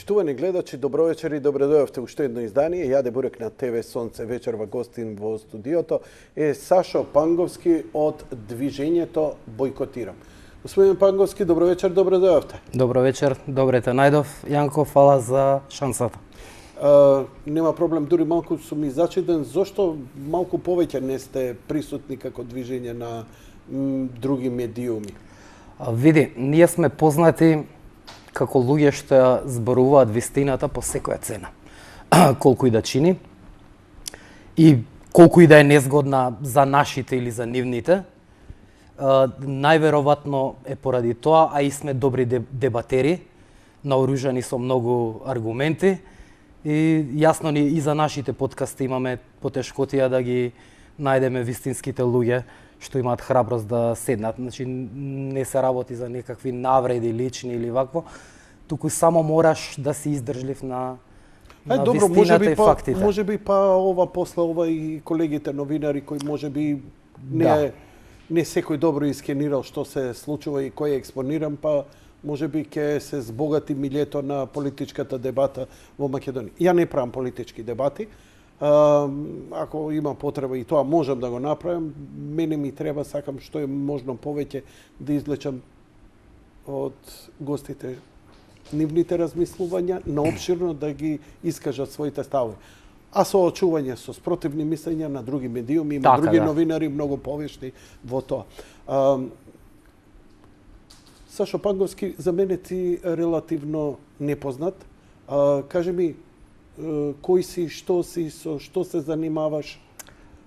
Почитувани гледачи, добро вечер и добре дојавте уште едно издание. Јаде Бурек на ТВ Сонце вечерва, гостин во студиото е Сашо Панговски од Движењето Бојкотирам. Господин Панговски, добро вечер, добре дојавте. Добро вечер, добре те најдов. Јанко, фала за шансата. Нема проблем, дури малку сум и зачуден зошто малку повеќе не сте присутни како движење на други медиуми. Види, ние сме познати како луѓе што ја зборуваат вистината по секоја цена. Колку и да чини и колку и да е незгодна за нашите или за нивните, најверојатно е поради тоа, а и сме добри дебатери, наоружани со многу аргументи и јасно ни и за нашите подкасти имаме потешкотија да ги најдеме вистинските луѓе што имаат храброст да седнат. Значи, не се работи за некакви навреди лични или вакво, туку само мораш да си издржлив на вистината и фактите. Може би после ова и колегите новинари кои може би не секој добро искенирал што се случува и кој е експониран, па може би ќе се збогати милјето на политичката дебата во Македонија. Ја не правам политички дебати. Ако има потреба и тоа можам да го направам, мене ми треба, сакам што е можно повеќе да извлечам од гостите нивните размислувања, наопширно да ги искажат своите ставови. А со очување со спротивни мислења на други медиуми, има други новинари многу повешни во тоа. Сашо Панговски, за мене ти релативно непознат. Кажи ми, кој си, со што се занимаваш?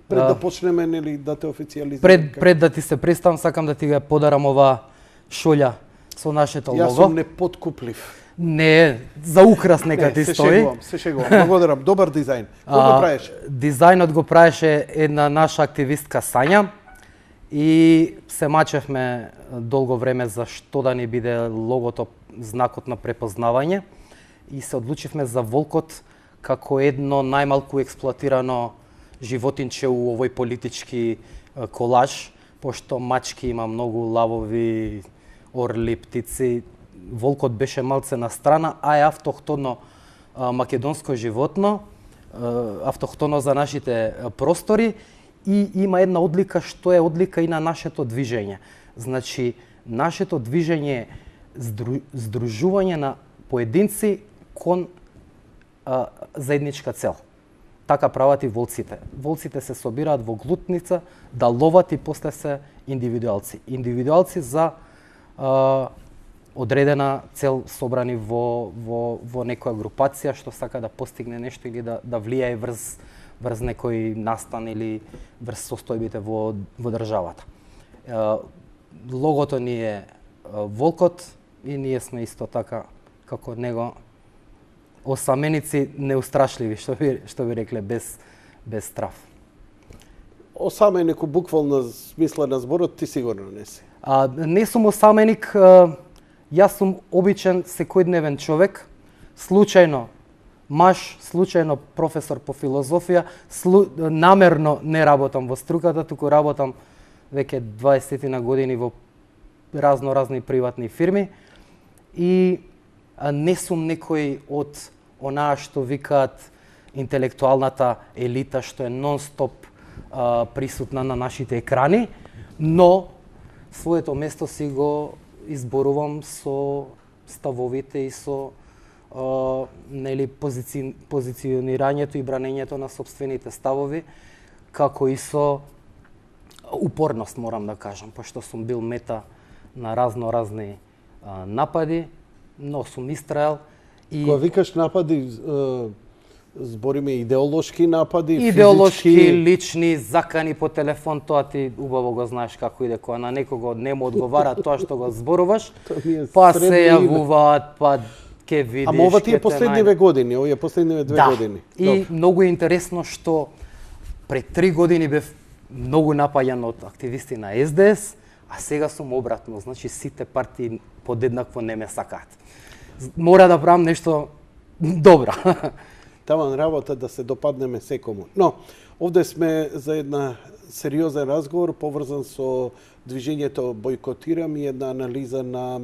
Пред да почнеме, нели, да те официјализираме? Пред да ти се представам, сакам да ти го подарам ова шолја со нашето лого. Јас сум непоткуплив. Не, за украс нека ти стои. Се шегувам. Благодарам. Добар дизајн. Кој го правеше? Дизајнот го правеше една наша активистка Сања и се мачевме долго време за што да ни биде логото, знакот на препознавање и се одлучивме за волкот како едно најмалку експлоатирано животинче у овој политички колаж, пошто мачки има многу лавови, орли, птици. Волкот беше малце на страна, а е автохтоно македонско животно, автохтоно за нашите простори и има една одлика што е одлика и на нашето движење. Значи, нашето движење е здружување на поединци кон заедничка цел. Така прават и волците. Волците се собираат во глутница да ловат и после се индивидуалци. Индивидуалци за одредена цел собрани во некоја групација што сака да постигне нешто или да влијае врз некој настан или врз состојбите во државата. Логото ни е волкот и ние сме исто така како него осаменици неустрашливи, што би рекле, без страв. Осаменик у буквална смисла на зборот ти сигурно не си. Не сум осаменик, јас сум обичен секојдневен човек, случајно маж, случајно професор по филозофија, намерно не работам во струката, туку работам веќе 20 на години во разни приватни фирми и не сум некој од онаа што викаат интелектуалната елита што е нон-стоп присутна на нашите екрани, но своето место си го изборувам со ставовите и со позиционирањето и бранењето на сопствените ставови, како и со упорност, морам да кажам, пошто сум бил мета на разни напади, но сум истраел и кога викаш напади, збориме идеолошки напади, идеолошки, физички, лични, закани по телефон, тоа ти убаво го знаеш како иде, кога на некого не му одговара тоа што го зборуваш, па се јавуваат, па ке видиш. Ама ова ти е последниве години, овие последниве 2 години. И многу е интересно што пред 3 години бев многу напаѓан од активисти на СДС, а сега сум обратно, значи сите партии подеднакво не ме сакаат. Мора да правам нешто добро. Таман работа да се допаднеме секому. Но, овде сме за една сериозен разговор поврзан со движењето Бојкотирам и една анализа на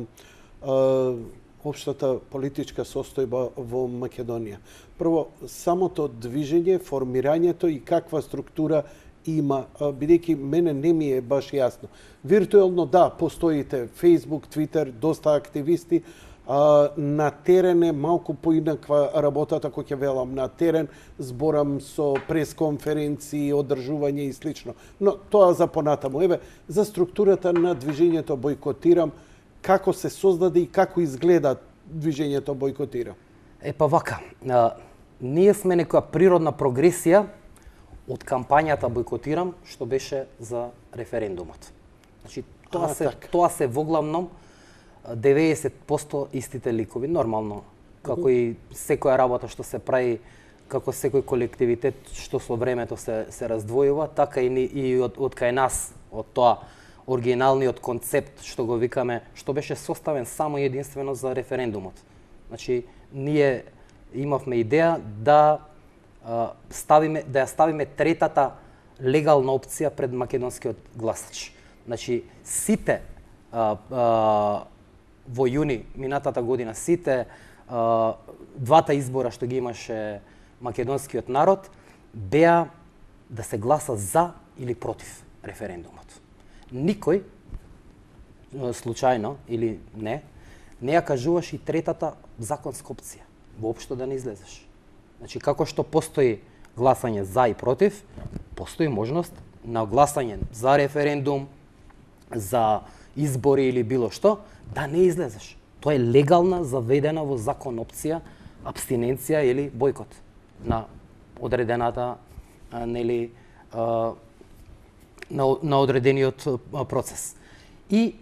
општата политичка состојба во Македонија. Прво, самото движење, формирањето и каква структура има, бидејќи мене не ми е баш јасно. Виртуелно да, постоите Facebook, Twitter, доста активисти, на терен е малку поинаква работата, кој ќе велам на терен, зборам со пресконференции, одржување и слично. Но тоа за понатаму. Еве, за структурата на движењето Бојкотирам, како се создаде и како изгледа движењето Бојкотирам? Па вака, ние сме некоја природна прогресија од кампањата Бојкотирам, што беше за референдумот. Значи, тоа се воглавном 90% истите ликови, нормално, како и секоја работа што се прави, како секој колективитет што со времето се раздвојува, така и од кај нас, од тоа оригиналниот концепт што го викаме, што беше составен само и единствено за референдумот. Значи, ние имавме идеја да ја ставиме третата легална опција пред македонскиот гласач. Значи, сите во јуни минатата година, сите двата избора што ги имаше македонскиот народ, беа да се гласа за или против референдумот. Никој, случајно или не ја кажуваш и третата законска опција, воопшто да не излезеш. Значи, како што постои гласање за и против, постои можност на гласање за референдум, за избори или било што, да не излезеш. Тоа е легална, заведена во закон опција, абстиненција или бојкот на одредената, нели, на одредениот процес. И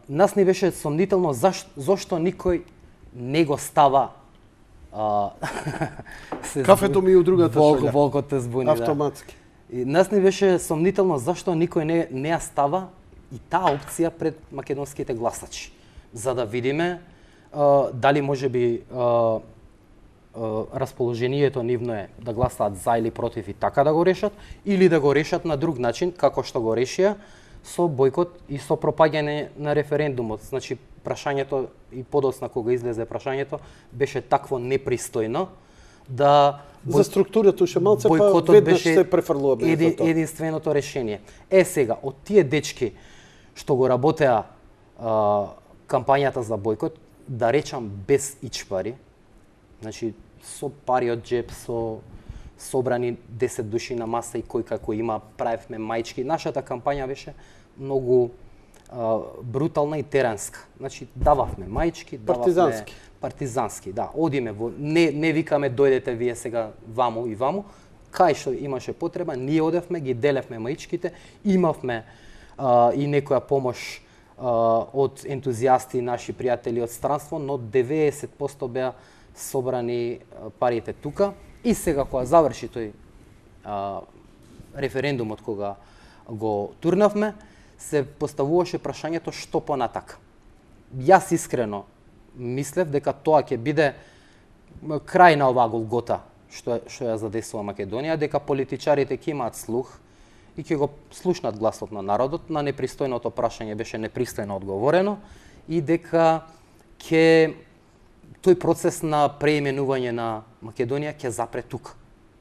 нас не беше сомнително зошто никој не го става кафето ми у другата шолја. Волкот те збуни, автоматски. Да. И нас не беше сомнително зашто никој не ја става и таа опција пред македонските гласачи, за да видиме дали можеби расположението нивно е да гласаат за или против и така да го решат, или да го решат на друг начин, како што го решија, со бојкот и со пропаѓање на референдумот. Значи, прашањето и подоцна кога излезе прашањето беше такво непристојно да за структурата уште малце па веднаш се префрлуваме за тоа. Единственото решение. Сега од тие дечки што го работеа кампањата за бојкот, да речам без ичпари, значи со пари од джеб, со собрани 10 души на маса и кој како има, правевме мајчки. Нашата кампања беше многу брутална и теренска. Значи, дававме мајчки, дававме партизански, да. Одиме во не викаме дојдете вие сега ваму и ваму. Кај што имаше потреба, ние одевме, ги делевме мајчките, имавме и некоја помош од ентузијасти, наши пријатели од странство, но 90% беа собрани парите тука. И сега кога заврши тој референдумот кога го турнавме, се поставуваше прашањето што понатака. Јас искрено мислев дека тоа ќе биде крај на оваа голгота што ја задесува Македонија, дека политичарите ќе имаат слух и ќе го слушнат гласот на народот, на непристојното прашање беше непристојно одговорено и дека тој процес на преименување на Македонија ќе запре тука,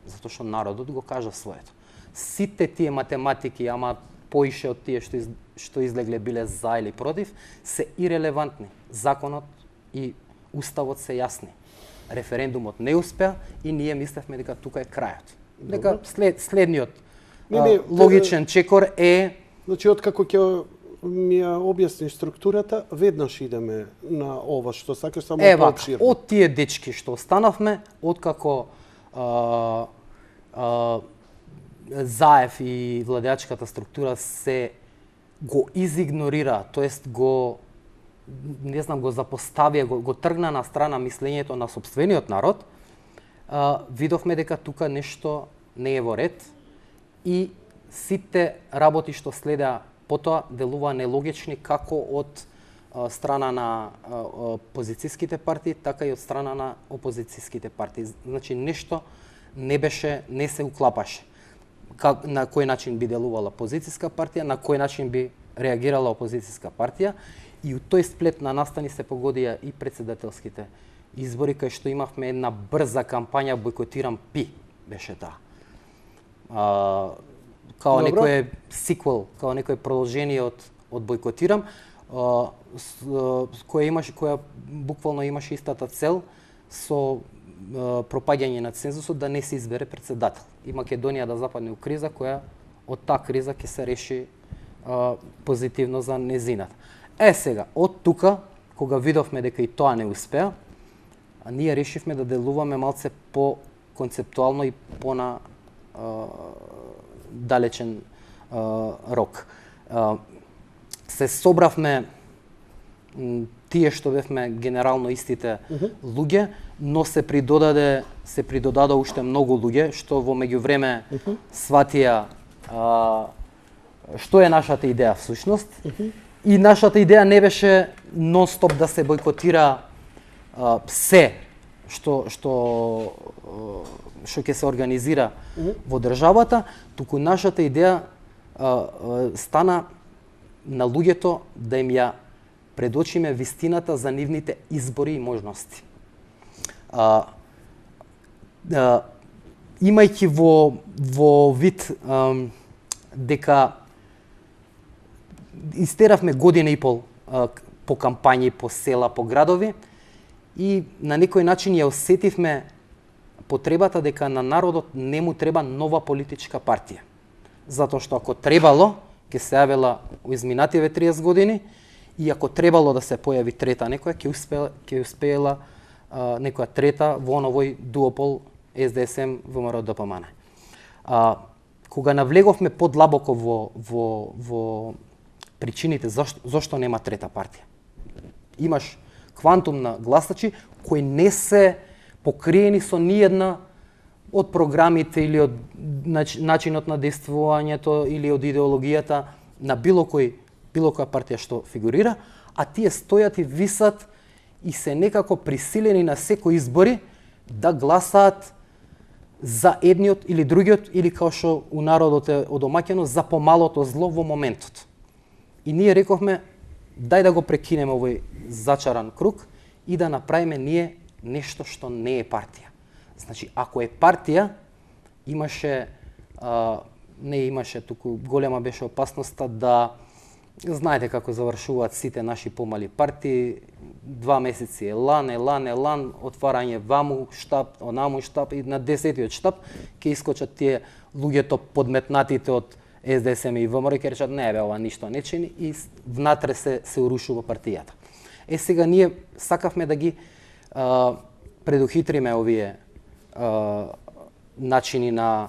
затоа што народот го кажа своето. Сите тие математики, ама поише од тие што излегле биле за или против, се ирелевантни. Законот и уставот се јасни. Референдумот не успеа и ние мислевме дека тука е крајот. Дека следниот логичен чекор е... Значи, откако ќе ми ја објасниш структурата, веднаш идеме на ова што сакаш, само поопширно. Од тие дечки што останавме, откако Заев и владеачката структура се го изигнорира, тоест го запоставија, го тргна на страна мислењето на сопствениот народ, видовме дека тука нешто не е во ред и сите работи што следеа потоа делува нелогични како од страна на позицијските партии, така и од страна на опозицијските партии. Значи нешто не се уклапаше. На кој начин би делувала позицијска партија, на кој начин би реагирала опозицијска партија И у тој сплет на настани се погодија и претседателските избори, кај што имавме една брза кампања бойкотирам ПИ, беше таа. Као некој сиквел, као некој продолжение од бойкотирам, која буквално имаше истата цел со пропаѓање на цензусот да не се избере претседател. И Македонија да западне у криза која од таа криза ќе се реши позитивно за незината. Сега, од тука, кога видовме дека и тоа не успеа, ние решивме да делуваме малце по концептуално и по на далечен рок. Се собравме тие што бевме генерално истите луѓе, но се придодаде уште многу луѓе што во меѓувреме сватија што е нашата идеја всушност. И нашата идеја не беше нон-стоп да се бойкотира се што ќе се организира во државата, туку нашата идеја стана на луѓето да им ја предочиме вистината за нивните избори и можности. Имајќи во вид дека истеравме година и пол по кампањи, по села, по градови и на некој начин ја осетивме потребата дека на народот не му треба нова политичка партија. Затоа што ако требало, ќе се јавела у изминативе 30 години и ако требало да се појави трета некоја, ќе успеела некоја трета во оновој дуопол СДСМ ВМРО ДПМН. Кога навлеговме подлабоко во причините зашто нема трета партија. Имаш квантум на гласачи кои не се покриени со ниедна од програмите или од начинот на действувањето или од идеологијата на било која партија што фигурира, а тие стојат и висат и се некако присилени на секои избори да гласаат за едниот или другиот, или као што у народот е одомаќено, за помалото зло во моментот. И ние рековме, дај да го прекинеме овој зачаран круг и да направиме ние нешто што не е партија. Значи, ако е партија, не имаше, туку голема беше опасноста да, знаете како завршуваат сите наши помали партии, 2 месеци елан, отварање ваму штаб, онаму штаб и на 10-тиот штаб ќе искочат тие луѓето подметнатите од СДСМ и ВМРО ќе речат не бе, ова ништо не чини и внатре се урушува партијата. Сега ние сакавме да ги предухитриме овие начини на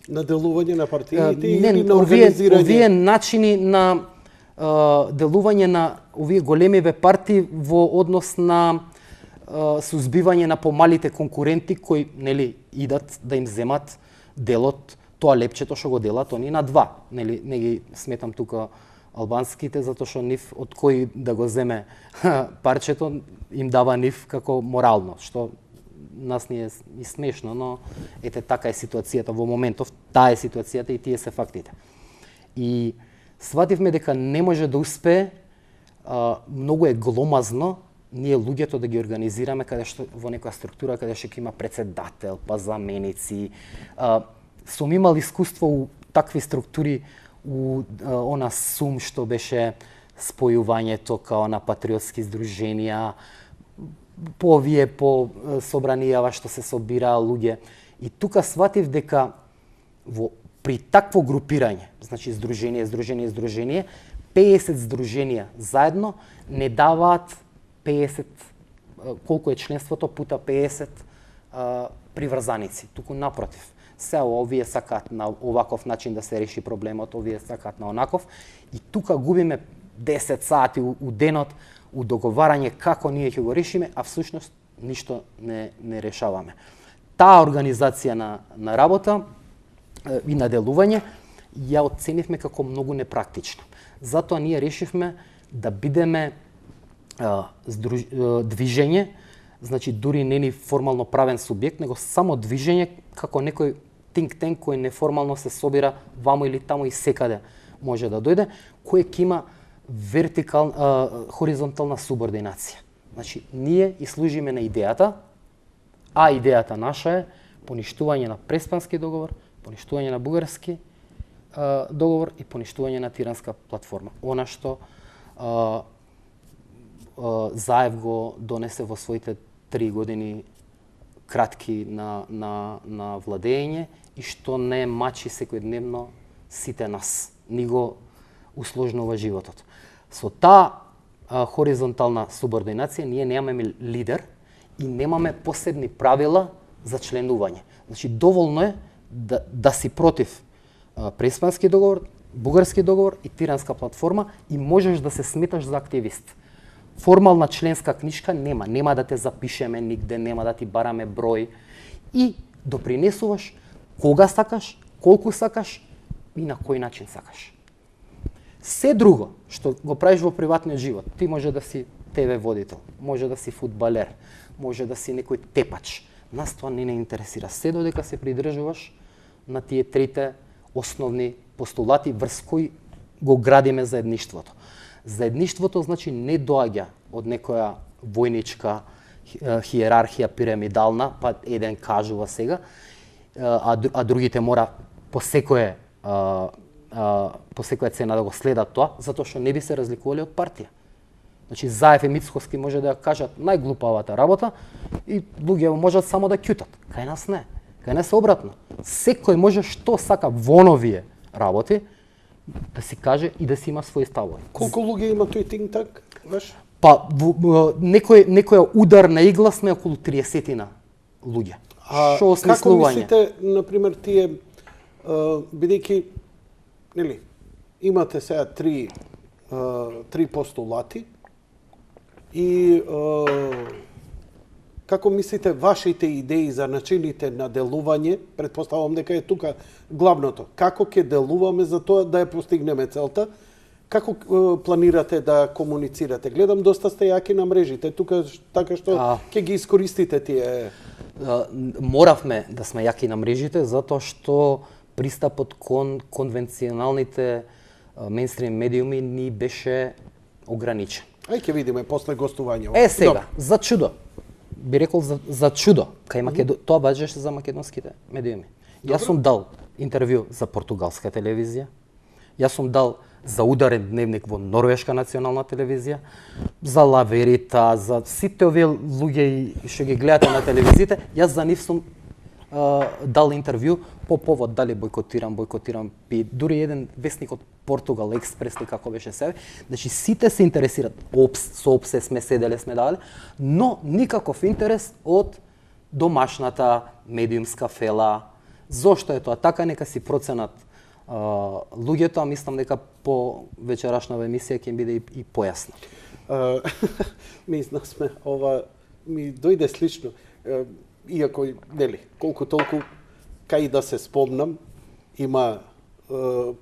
делување на партиите или на организирање? Овие начини на делување на овие големиве партии во однос на сузбивање на помалите конкуренти кои идат да им земат делот, тоа лепчето што го делат они на два. Не ги сметам тука албанските, затоа што нив од кој да го земе парчето им дава нив како морално, што нас ни е и смешно, но ете така е ситуацијата во моментов, таа е ситуацијата и тие се фактите. И свативме дека не може да успее, многу е гломазно ние луѓето да ги организираме каде што во некоја структура каде што ќе има претседател, па заменици. Сум имал искуство у такви структури у она СУМ што беше спојувањето као на патриотски здруженија, по собранијава што се собираа луѓе. И тука сватив дека при такво групирање, значи здружение, 50 здруженија заедно не даваат 50, колку е членството, пута 50 приврзаници. Туку напротив. Се овие сакаат на оваков начин да се реши проблемот, овие сакаат на онаков. И тука губиме 10 сати у денот, у договарање како ние ќе го решиме, а всушност ништо не решаваме. Таа организација на работа и на делување ја оценивме како многу непрактична. Затоа ние решивме да бидеме движење, значи дури не ни формално правен субјект, него само движење како некој think tank кој неформално се собира вамо или таму и секаде може да дојде, кој ќе има хоризонтална субординација. Значи, ние и служиме на идејата, а идејата наша е поништување на Преспански договор, поништување на Бугарски договор и поништување на Тиранска платформа. Она што Заев го донесе во своите 3 години кратки на владење и што не мачи секојдневно сите нас, ни го усложнува животот. Со таа хоризонтална субординација ние немаме лидер и немаме посебни правила за членување. Значи, доволно е да си против Преспански договор, Бугарски договор и Тиранска платформа и можеш да се сметаш за активист. Формална членска книшка нема да те запишеме нигде, нема да ти бараме број и допринесуваш кога сакаш, колку сакаш и на кој начин сакаш. Се друго што го правиш во приватниот живот, ти може да си ТВ водител, може да си фудбалер, може да си некој тепач. Нас тоа не интересира. Се додека се придржуваш на тие трите основни постулати врз кои го градиме заедништвото. Заедништвото значи не доаѓа од некоја војничка хиерархија пирамидална, па еден кажува сега, а другите мора по секоја цена да го следат тоа, затоа што не би се разликувале од партија. Значи, Заев и Мицкоски може да ја кажат најглупавата работа и луѓе можат само да ќутат. Кај нас не. Кај нас обратно. Секој може што сака во новие работи да си каже и да си има своји ставови. Колку луѓе има тој think tank, ваш? Па некоја ударна игла сме околу 30-тина луѓе. Што осмислување? Како мислите, например, тие бидејќи нели имате сега три постулати и како мислите вашите идеи за начините на делување, предпоставувам дека е тука главното, како ќе делуваме за тоа да ја постигнеме целта, како планирате да комуницирате? Гледам доста сте јаки на мрежите, тука така што ќе ги искористите тие. Моравме да сме јаки на мрежите затоа што пристапот кон конвенционалните мејнстрим медиуми ни беше ограничен. Ај ќе видиме после гостување. Сега, за чудо. Би рекол за чудо. Тоа важеше за македонските медиуми. Јас сум дал интервју за португалска телевизија. Јас сум дал за ударен дневник во норвешка национална телевизија, за Лаверита, за сите овие луѓе што ги гледате на телевизиите. Јас за нив сум дал интервју по повод дали бойкотирам, дури еден весник од Португал, Експрес, како беше себе. Значи, сите се интересират. Со ОПСЕ сме седеле, сме давале, но никаков интерес од домашната медиумска фела. Зошто е тоа така, нека си проценат луѓето, а мислам дека по вечерашнава емисија ќе биде и појасно. Мислам сме, ова ми дојде слично. Иако, нели, колку толку, кај да се спомнам, има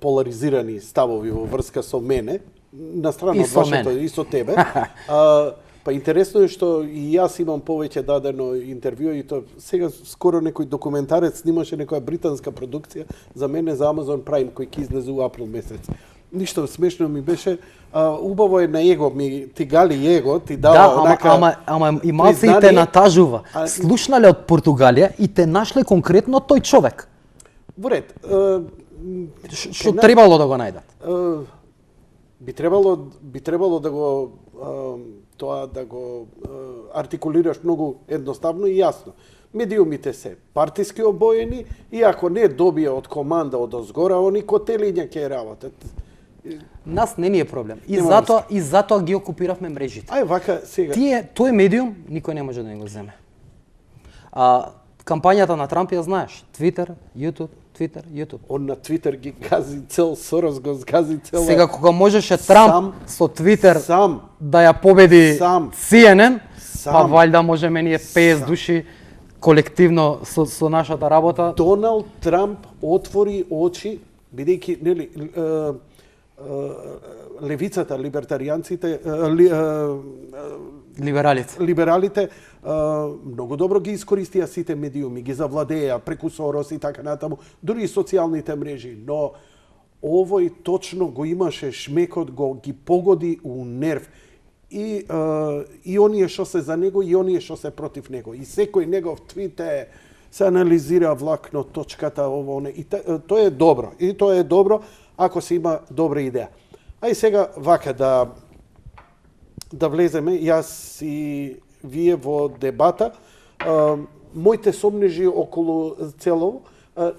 поларизирани ставови во врска со мене, на страна од вашето и со тебе. Па интересно е што и јас имам повеќе дадено интервју и тоа сега скоро некој документарец снимаше некоја британска продукција за мене за Amazon Prime кој ќе излезе у април месец. Ништо смешно ми беше, убаво е на его, ти гали его, ти дава онака... Ама и малце и те натажува. Слушнале од Португалија и те нашле конкретно тој човек. Во ред. Што требало да го најдат? Би требало да го тоа да го артикулираш многу едноставно и јасно. Медиумите се партиски обоени и ако не добија од команда од озгора, они котелиња ќе работат. Нас не ни е проблем. И затоа ги окупиравме мрежите. Ај вака сега. Тој медиум никој не може да ни го земе. Кампањата на Трамп ја знаеш. Твитер, YouTube. Он на Твитер ги гази цел, Сорос го гази цел. Сега кога можеше Трамп со Твитер да ја победи CNN, па валјда можеме ние 50 души колективно со нашата работа. Доналд Трамп отвори очи, бидејќи нели левицата, либертаријанците, либералите многу добро ги искористија сите медиуми, ги завладеа преку Сорос и така натаму, дури и социјалните мрежи, но овој точно го имаше шмекот, ги погоди у нерв. И оние што се за него, и оние што се против него. И секој негов твит се анализира влакно, точката, ово, не. И тоа е добро. И тоа е добро ако се има добра идеја. Ај сега вака да влеземе, јас и вие во дебата, моите сомнежи околу целово,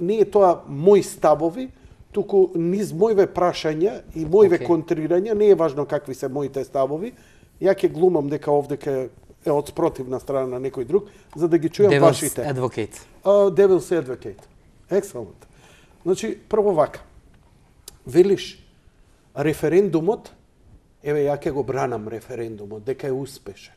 не е тоа мои ставови, туку низ моите прашања и моите контрирања, не е важно какви се моите ставови, ја ќе глумам дека овде е од спротивна страна на некој друг, за да ги чујам вашите. Devil's advocate. Devil's advocate. Excellent. Значи, прво вака. Велиш, референдумот, еве ја ќе го бранам референдумот, дека е успешен.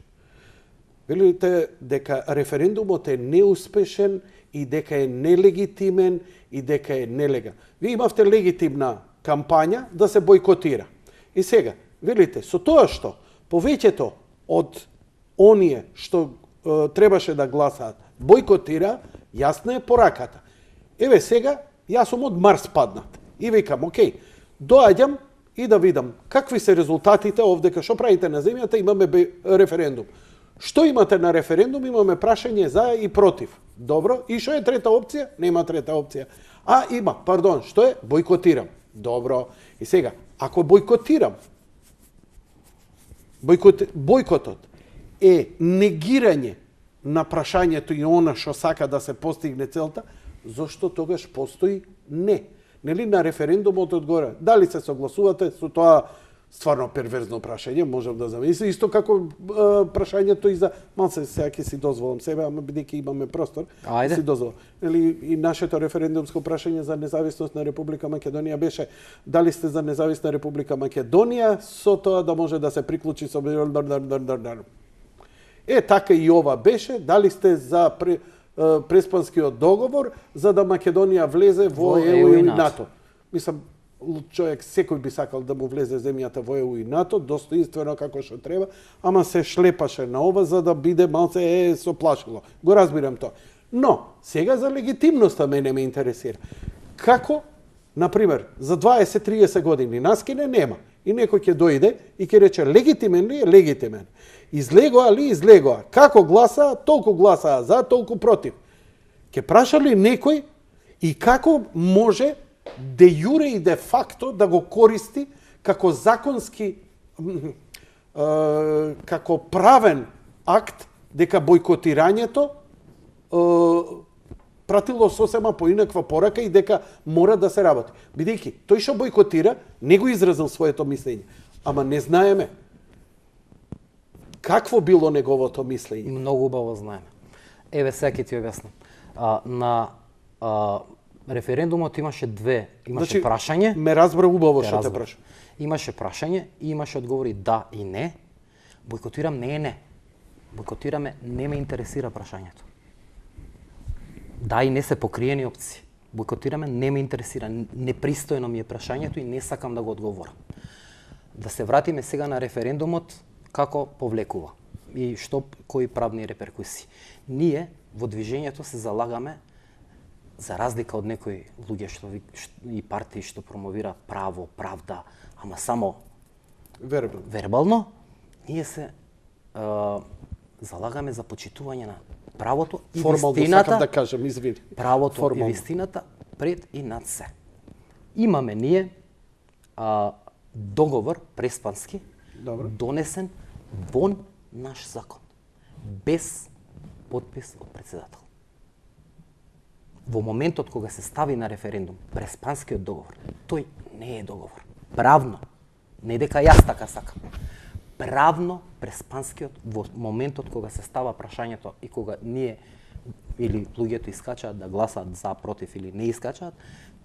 Велите дека референдумот е неуспешен и дека е нелегитимен и дека е нелегален. Вие имавте легитимна кампања да се бойкотира. И сега, велите, со тоа што повеќето од оние што требаше да гласаат бойкотира, јасна е пораката. Еве сега, јас сум од Марс паднат. И викам, окей, доаѓам и да видам какви се резултатите овдека, што правите на земјата, имаме референдум. Што имате на референдум? Имаме прашање за и против. Добро. И што е трета опција? Нема трета опција. Има, пардон, што е? Бойкотирам. Добро. И сега, ако бойкотирам, бойкотот е негирање на прашањето и она што сака да се постигне целта, зошто тогаш постои не? Нели на референдумот одгоре? Дали се согласувате со тоа стварно перверзно прашање, можам да замислам, исто како прашањето и за малце сега ќе си дозволам себе, ама бидејќи имаме простор, си дозволам. Нели и нашето референдумско прашање за независност на Република Македонија беше дали сте за независна Република Македонија со тоа да може да се приклучи со така и ова беше, дали сте за Преспанскиот договор за да Македонија влезе во ЕУ и НАТО. Мислам, човек секој би сакал да му влезе земјата во ЕУ и НАТО, достоинствено како што треба, ама се шлепаше на ова за да биде малце соплашило. Го разбирам тоа. Но, сега за легитимноста мене ме интересира. Како, например, за 20-30 години наскине нема. И некој ќе дојде и ќе рече легитимен ли е? Легитимен. Излегоа ли? Излегоа. Како гласаа? Толку гласаа за, толку против. Ќе праша ли некој и како може де јуре и де факто да го користи како законски, како правен акт дека бойкотирањето пратило сосема поинаква порака и дека мора да се работи. Бидејќи тој што бойкотира не го изразил своето мислење, ама не знаеме какво било неговото мислење. Многу убаво знаеме. Еве сега ќе ти објаснам. На референдумот имаше имаше прашање. Ме разбра убаво што те прашам. Имаше прашање и имаше одговори да и не. Бойкотирам не е не. Бойкотираме не ме интересира прашањето. Да и не се покриени опции. Бойкотираме не ме интересира. Непристојно ми е прашањето и не сакам да го одговорам. Да се вратиме сега на референдумот како повлекува и кои правни реперкусии. Ние во движењето се залагаме за разлика од некои луѓе и партии што промовира право, правда, ама само вербално, ние се залагаме за почитување на правото и вистината. Да кажам, извини. Правото и вистината пред и над се. Имаме ние договор преспански донесен вон наш закон без подпис од председател. Во моментот кога се стави на референдум преспанскиот договор, тој не е договор. Правно, не дека јас така сакам. Правно преспанскиот во моментот кога се става прашањето и кога ние или луѓето искачаат да гласаат за, против или не искачаат,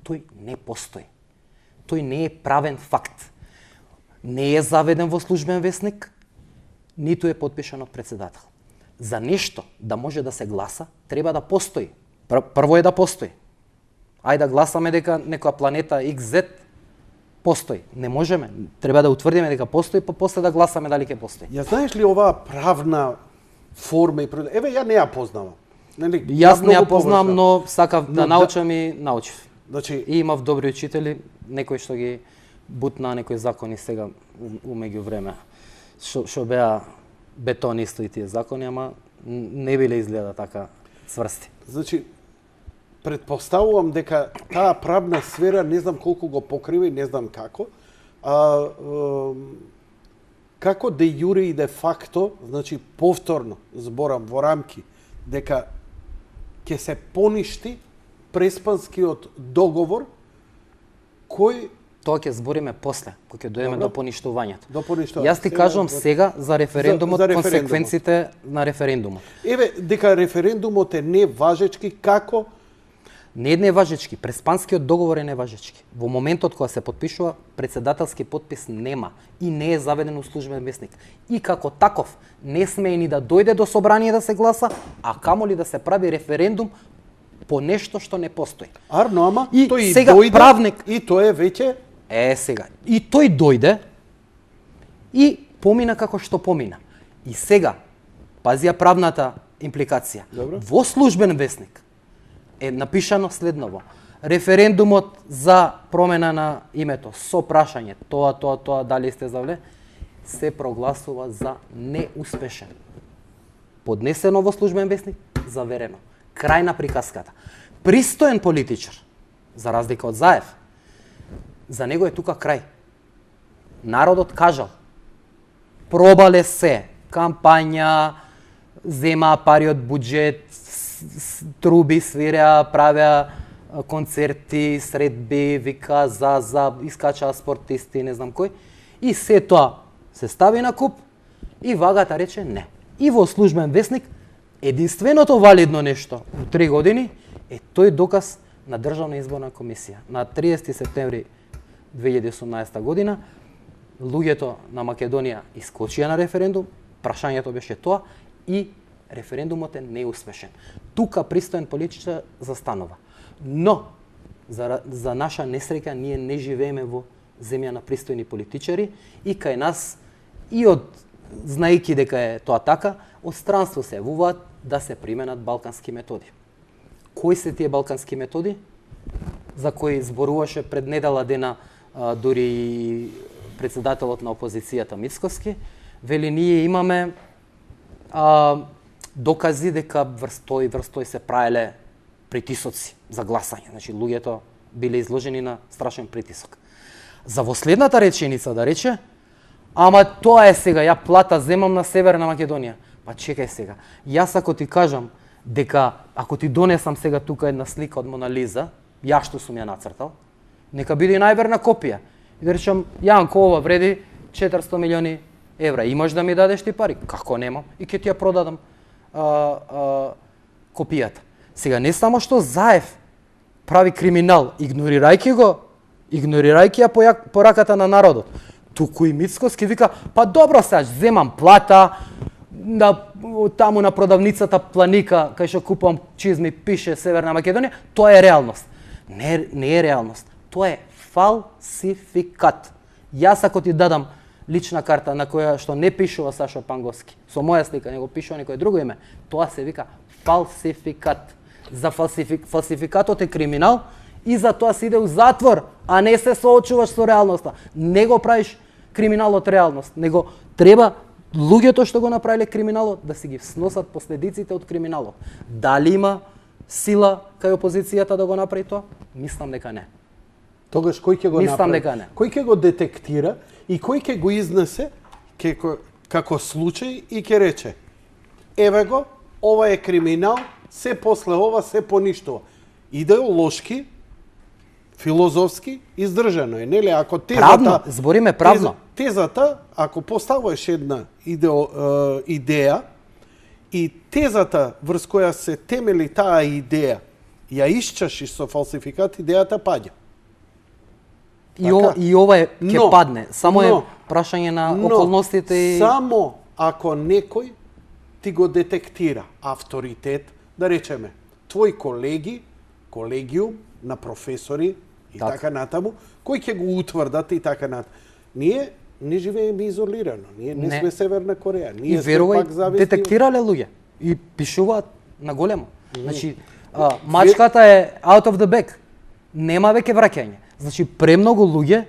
тој не постои. Тој не е правен факт. Не е заведен во службен весник, ниту е подпишан од председател. За нешто да може да се гласа, треба да постои. Прво е да постои. Ајде да гласаме дека некоја планета XZ постои. Не можеме. Треба да утврдиме дека постои, па после да гласаме дали ќе постои. Ја знаеш ли оваа правна форма и еве ја не ја познавам. Нели? Јас не ја познавам, но сакав да научам и научив. Значи, И имав добри учители, некои што ги бутнаа некои закони сега у меѓувреме. Што беа бетон исто и тие закони, ама не биле изгледа така цврсти. Значи, предпоставувам дека таа правна сфера, не знам колку го покрива и не знам како, како де јуре и де факто, значи повторно зборам во рамки, дека ќе се поништи преспанскиот договор кој Тоа ќе збориме после, кога ќе дојдеме до поништувањето. До поништувањето. Јас ти кажувам сега за референдумот, за референдумот. консеквенците на референдумот. Еве, дека референдумот е неважечки, како? Не е важечки, преспанскиот договор е неважечки. Во моментот кога се потпишува, председателски потпис нема и не е заведен у службен весник. И како таков не смее ни да дојде до собрание да се гласа, а камоли да се прави референдум по нешто што не постои. Арно, ама И тој сега дојде правник- и тој е веќе Сега. И тој дојде и помина како што помина. И сега, пази ја правната импликација. Добро. Во службен весник е напишано следново. Референдумот за промена на името со прашање тоа, дали сте за вле, се прогласува за неуспешен. Поднесено во службен весник, заверено. Крај на приказката. Пристоен политичар, за разлика од Заев, за него е тука крај. Народот кажал, пробале се, кампања, земаа пари од буџет, труби свиреа, правеа концерти, средби, вика, искачаа спортисти, не знам кој. И се тоа се стави на куп и вагата рече не. И во службен весник, единственото валидно нешто у 3 години е тој доказ на Државна изборна комисија. На 30 септември 2018 година, луѓето на Македонија искочија на референдум, прашањето беше тоа и референдумот е неуспешен. Тука пристоен политичар застанува. Но, за наша несреќа, ние не живееме во земја на пристојни политичари и кај нас, и од знаејќи дека е тоа така, од странство се јавуваат да се применат балкански методи. Кои се тие балкански методи? За кои зборуваше пред недела дена дури и председателот на опозицијата Мицкоски, вели ние имаме докази дека врз тој се правеле притисоци за гласање. Значи луѓето биле изложени на страшен притисок. За во следната реченица да рече, ама тоа е сега, ја плата земам на Северна Македонија. Па чекај сега, јас ако ти кажам дека ако ти донесам сега тука една слика од Мона Лиза, ја што сум ја нацртал, нека биде најверна копија. И да речам, Јанко, ова вреди 400 милиони евра. Имаш да ми дадеш ти пари? Како немам? И ќе ти ја продадам копијата. Сега не само што Заев прави криминал, игнорирајќи ја пораката на народот, туку и Мицкоски вика, па добро сега, земам плата, таму на продавницата Планика, кај што купувам чизми, пише Северна Македонија, тоа е реалност. Не е реалност, тоа е фалсификат. Јас ако ти дадам лична карта на која што не пишува Сашо Панговски, со моја слика, него пишува некој друго име, тоа се вика фалсификат. За фалсификатот е криминал и за тоа се иде у затвор, а не се соочуваш со реалноста. Не го правиш криминалот реалност, него треба луѓето што го направиле криминалот да си ги сносат последиците од криминалот. Дали има сила кај опозицијата да го направи тоа? Мислам дека не. Тогаш кој ќе го Мислам направи? дека не. Кој ќе го детектира и кој ќе го изнесе како случај и ќе рече: еве го, ова е криминал, се после ова се поништува. Идеолошки, филозофски издржано е, нели? Ако тезата Правно, збориме правно. Тезата, ако поставуваш една идеја и тезата врз која се темели таа идеја, ја исчашиш со фалсификат, идејата паѓа. И ова ќе падне. Само е прашање на околностите и само ако некој ти го детектира авторитет, да речеме, твои колеги, колегиум на професори и така натаму, кои ќе го утврдат и така натаму. Ние не живееме изолирано, ние не сме Северна Кореја, ние сме пак зависни. Детектирале луѓе и пишуваат на големо. Значи, мачката е out of the bag. Нема веќе враќање. Значи, премногу луѓе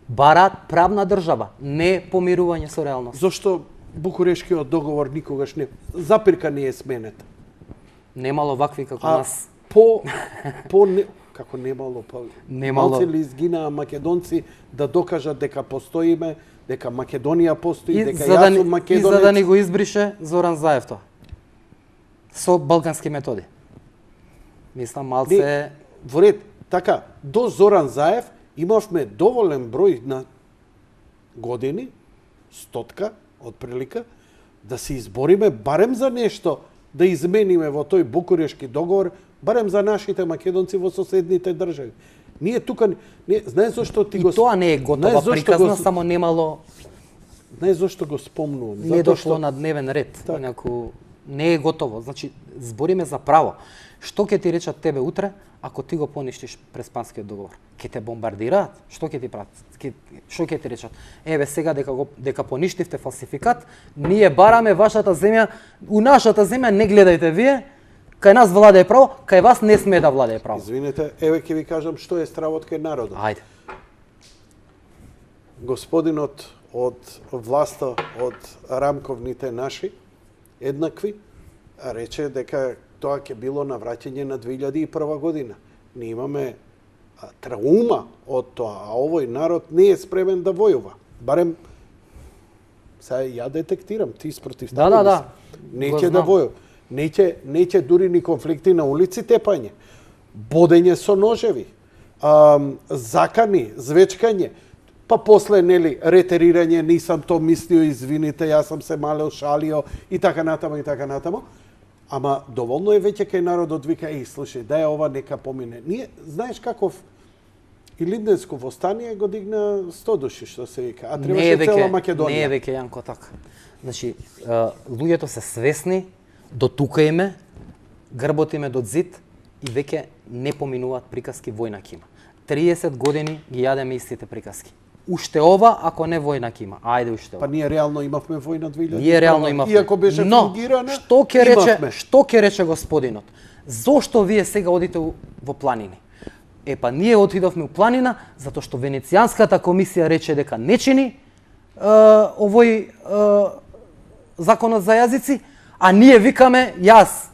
бараат правна држава, не помирување со реалност. Зошто Букурешкиот договор никогаш не запирка не е сменет? Немало вакви како нас. Како немало, Немало. малци ли изгинаа македонци да докажат дека постоиме, дека Македонија постои, дека јас сум македонец. И за да ни го избрише Зоран Заев тоа. Со балкански методи. Мислам, малце... Во ред, така, до Зоран Заев имавме доволен број на години, стотка, отприлика, да се избориме барем за нешто, да измениме во тој Букурешки договор, барем за нашите македонци во соседните држави. Ние тука, знаеш зошто ти И го... тоа не е готова приказна, само немало... Знаеш зошто го спомнувам? Не дошло на дневен ред. Так. Инаку не е готово. Значи, збориме за право. Што ќе ти речат тебе утре, ако ти го поништиш Преспанскиот договор? Ќе те бомбардираат? Што ќе ти прават? Што ќе ти речат? Еве сега дека поништивте фалсификат, ние бараме вашата земја, у нашата земја не гледајте вие, кај нас владее право, кај вас не смее да владее право. Извинете, еве ќе ви кажам што е стравот кај народот. Ајде. Господинот од власта, од рамковните наши, еднакви, рече дека тоа ќе било на враќање на 2001 година. Ние имаме траума од тоа, а овој народ не е спремен да војува. Барем, сега ја детектирам, ти спротивстави Да. Неќе да војува. Неќе дури ни конфликти на улици тепање. Бодење со ножеви. Закани, звечкање. Па после, нели, ретерирање, нисам то мислио, извините, јас сам се малел, шалио, и така натаму. Ама доволно е веќе кај народот вика, слушај, дај ова нека помине. Ние, знаеш каков Илинденско востание го дигна 100 души, што се вика, а требаше цела Македонија. Не е веќе, Јанко, така. Значи, луѓето се свесни, до тука име, грбот име до зид и веќе не поминуваат приказки војна има. 30 години ги јадеме истите приказки. Уште ова, ако не војна има. Ајде уште ова. Па ние реално имавме војна 2000. Ние реално имавме. Иако беше фингирана, што ќе рече господинот? Зошто вие сега одите во планини? Па ние отидовме у планина затоа што Венецијанската комисија рече дека не чини овој законот за јазици, а ние викаме, јас,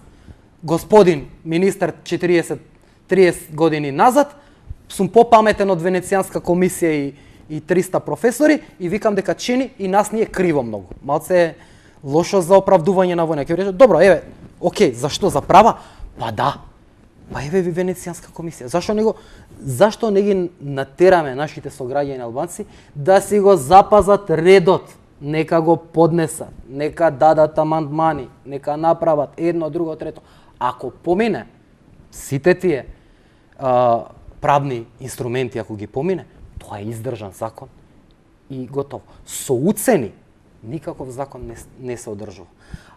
господин министар 30 години назад, сум попаметен од Венецијанска комисија и 300 професори и викам дека чини и нас ни е криво многу. Малце е лошо за оправдување на војна. Ќе рече, добро, еве, окей, зашто за права? Па да. Па еве ви Венецијанска комисија. Зашто не ги натераме нашите сограѓани албанци да си го запазат редот? Нека го поднесат, нека дадат амандмани, нека направат едно, друго, трето. Ако помине сите тие правни инструменти, ако ги помине, тоа е издржан закон и готово. Со уцени никаков закон не се одржува.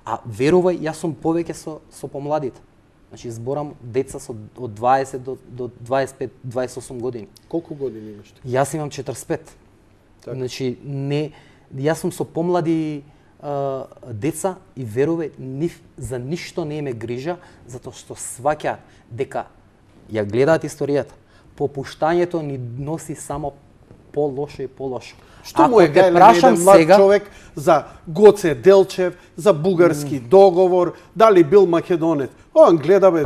А верувај, јас сум повеќе со помладите. Значи, зборам деца од 20 до 25, 28 години. Колку години имаш ти? Јас имам 45. Так. Значи, јас сум со помлади деца и верувај, за ништо не ме грижа, затоа што сваќаат дека ја гледаат историјата. Попуштањето ни носи само по-лошо и по-лошо. Што му е гајлен еден млад човек за Гоце Делчев, за бугарски договор, дали бил македонец? Он гледа, бе,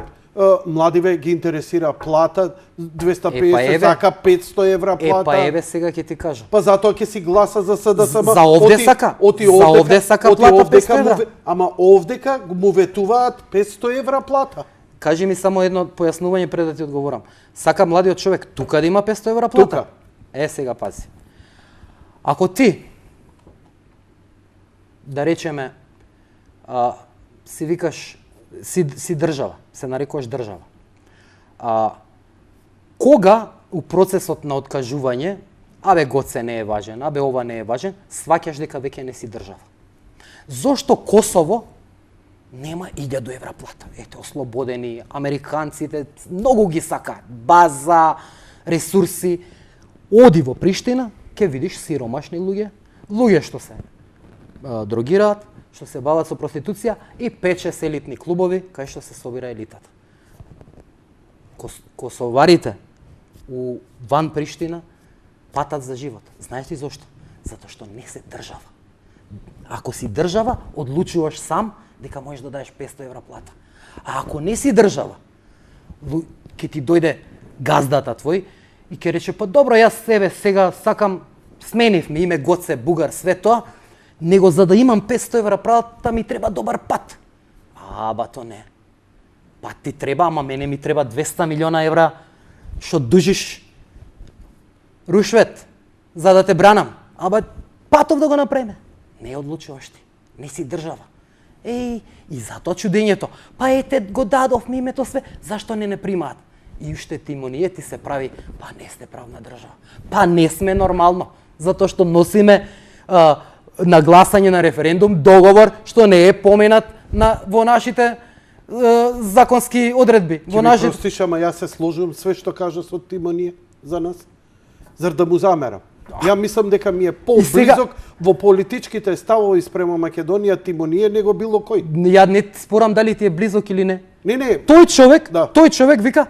младиве ги интересира плата, 250 сака, 500 евра плата. Па еве сега ќе ти кажа. Па затоа ќе си гласа за СДСМ. За овде сака. За овде сака плата 500 евра. Ама овдека му ветуваат 500 евра плата. Кажи ми само едно појаснување пред да ти одговорам. Сака младиот човек тука да има 500 евра плата? Тука. Сега пази. Ако ти, да речеме, си викаш, си држава, се нарекуваш држава. Кога у процесот на откажување, абе Гоце не е важен, абе ова не е важен, сваќаш дека веќе не си држава. Зошто Косово нема 1000 евра плата? Ете, ослободени, американците многу ги сакаат, база, ресурси. Оди во Приштина, ќе видиш сиромашни луѓе што се дрогираат, што се бават со проституција и 5-6 елитни клубови кај што се собира елитата. Косоварите ван Приштина патат за живот. Знаеш ли зошто? Затоа што не се држава. Ако си држава, одлучуваш сам дека можеш да даеш 500 евра плата. А ако не си држава, ќе ти дојде газдата твој и ќе рече, па добро, јас себе сега сакам, сменив ми име Гоце, Бугар, све тоа, него за да имам 500 евра плата ми треба добар пат. Аба то не. Пат ти треба, ама мене ми треба 200 милиона евра што дужиш рушвет за да те бранам. Аба патов да го направиме. Не одлучуваш ти. Не си држава. Еј, и затоа чудењето. Па ете го дадовме името све, зашто не примаат? И уште тимоние ти се прави, па не сте правна држава. Па не сме нормално, затоа што носиме на гласање на референдум договор што не е поменат во нашите законски одредби. Ќе ми простиш, ама јас се сложувам све што кажа со тимоние за нас, зар да му замерам. Ја мислам дека ми е поблизок во политичките ставови спрема Македонија тимоние него било кој. Ја не спорам дали ти е близок или не. Не. Тој човек вика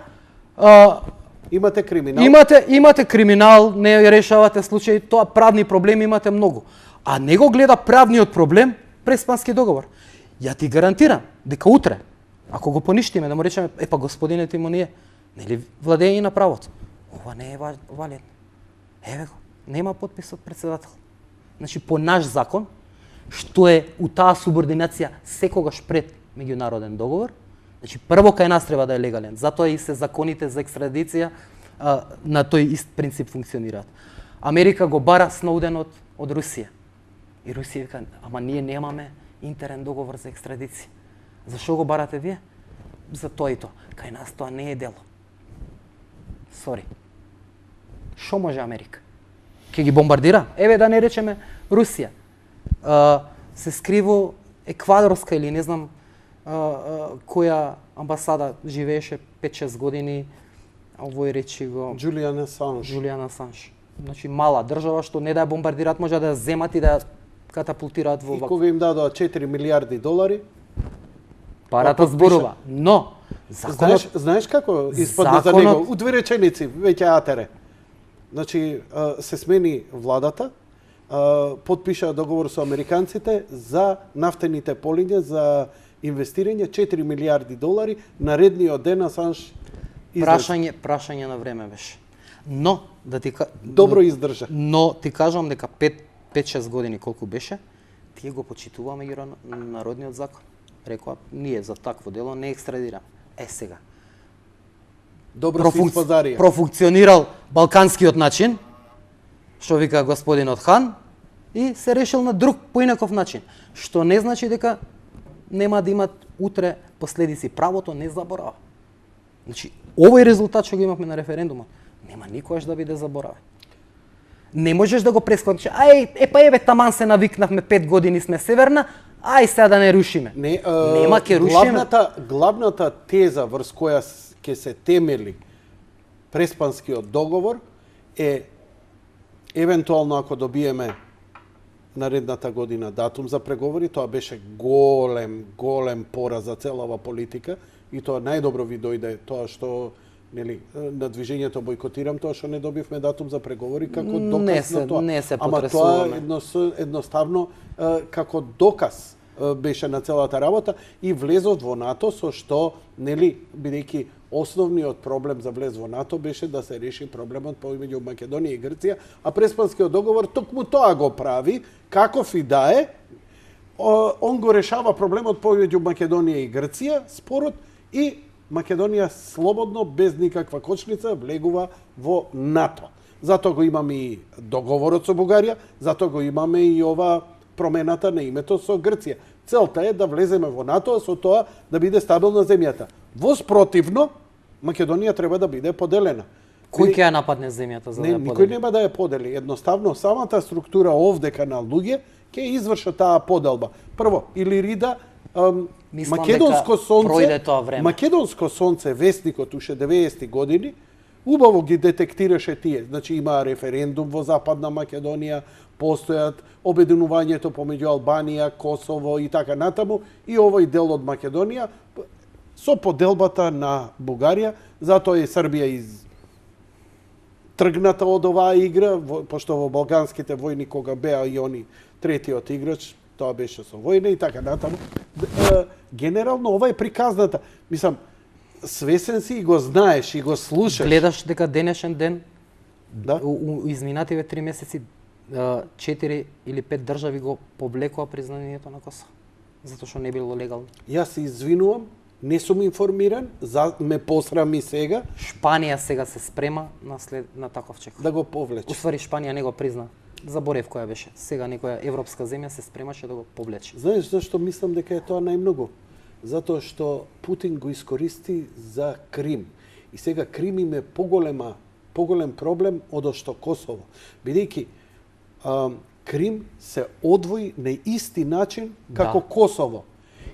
имате криминал. Имате криминал, не решавате случаи, тоа правни проблеми имате многу. А него гледа правниот проблем Преспански договор. Ја ти гарантирам дека утре, ако го поништиме, да му речеме, епа господине Тимоние, нели владење на правото. Ова не е валидно. Еве го, нема подпис од председател. Значи по наш закон, што е у таа субординација секогаш пред меѓународен договор, значи прво кај нас треба да е легален. Затоа и се законите за екстрадиција на тој ист принцип функционираат. Америка го бара Сноуденот од Русија. И Русија вика, ама ние немаме интерен договор за екстрадиција. Зашо го барате вие? За тоа и тоа. Кај нас тоа не е дело. Сори. Шо може Америка? Ке ги бомбардира? Еве да не речеме Русија. Се скриво еквадорска или не знам која амбасада живееше 5-6 години, овој речи го Џулијан Асанж. Значи мала држава што не да ја бомбардираат, може да ја земат и да ја катапултираат во И кога им дадоа 4 милиарди долари, парата зборува. Но законот, знаеш како испадна за него? У две реченици веќе атере. Значи се смени владата, потпиша договор со американците за нафтените полиња за инвестирање 4 милиарди долари, наредниот ден Асанж прашање на време беше. Но да ти добро издржа. Но ти кажам дека 5-6 години колку беше, тие го почитуваме меѓународниот закон. Рекоа, ние за такво дело не екстрадираме. Сега. Добро си испазарија. Профункционирал балканскиот начин, што вика господинот Хан, и се решил на друг поинаков начин. Што не значи дека нема да имат утре последици. Правото не заборава. Значи, овој резултат што го имавме на референдумот, нема никогаш да биде заборавен. Не можеш да го прескочиш. Еве таман се навикнавме 5 години сме северна, сега да не рушиме. Нема ќе рушиме. Главната теза врз која ќе се темели Преспанскиот договор е евентуално ако добиеме наредната година датум за преговори, тоа беше голем пораз за целава политика и тоа најдобро ви дојде тоа што на движењето бойкотирам тоа што не добивме датум за преговори како доказ на тоа. Не се потресуваме. Ама тоа едноставно како доказ беше на целата работа и влезот во НАТО со што бидејќи основниот проблем за влез во НАТО беше да се реши проблемот помеѓу Македонија и Грција, а Преспанскиот договор токму тоа го прави, каков и да е, он го решава проблемот помеѓу Македонија и Грција, спорот, и Македонија слободно, без никаква кочница, влегува во НАТО. Затоа го имаме и договорот со Бугарија, затоа го имаме и ова промената на името со Грција. Целта е да влеземе во НАТО, а со тоа да биде стабилна земјата. Воспротивно, Македонија треба да биде поделена. Кој ќе ја нападне земјата за да ја подели? Никој нема да ја подели. Едноставно, самата структура овдека на луѓе ќе изврша таа поделба. Прво, Илирида, Македонско сонце, вестникот уште 90-ти години, убаво ги детектираше тие. Значи има референдум во Западна Македонија, постојат обединувањето помеѓу Албанија, Косово и така натаму, и овој дел од Македонија со поделбата на Бугарија, затоа и Србија тргната од оваа игра, пошто во балканските војни кога беа и они третиот играч, тоа беше со војна и така натаму. Генерално ова е приказната. Мислам, свесен си и го знаеш и го слушаш. Гледаш дека денешен ден, Да. у изминативе 3 месеци, 4 или 5 држави го повлекоа признанието на Косово. Затоа што не било легално. Јас се извинувам, не сум информиран, ме посрами сега Шпанија сега се спрема на таков чек. да го повлече. Уствари Шпанија не го призна. Заборев која беше. Сега некоја европска земја се спремаше да го повлече. Знаеш зашто мислам дека е тоа најмногу? Затоа што Путин го искористи за Крим. И сега Крим им е поголем проблем од што Косово. Бидејќи Крим се одвои на исти начин како Косово.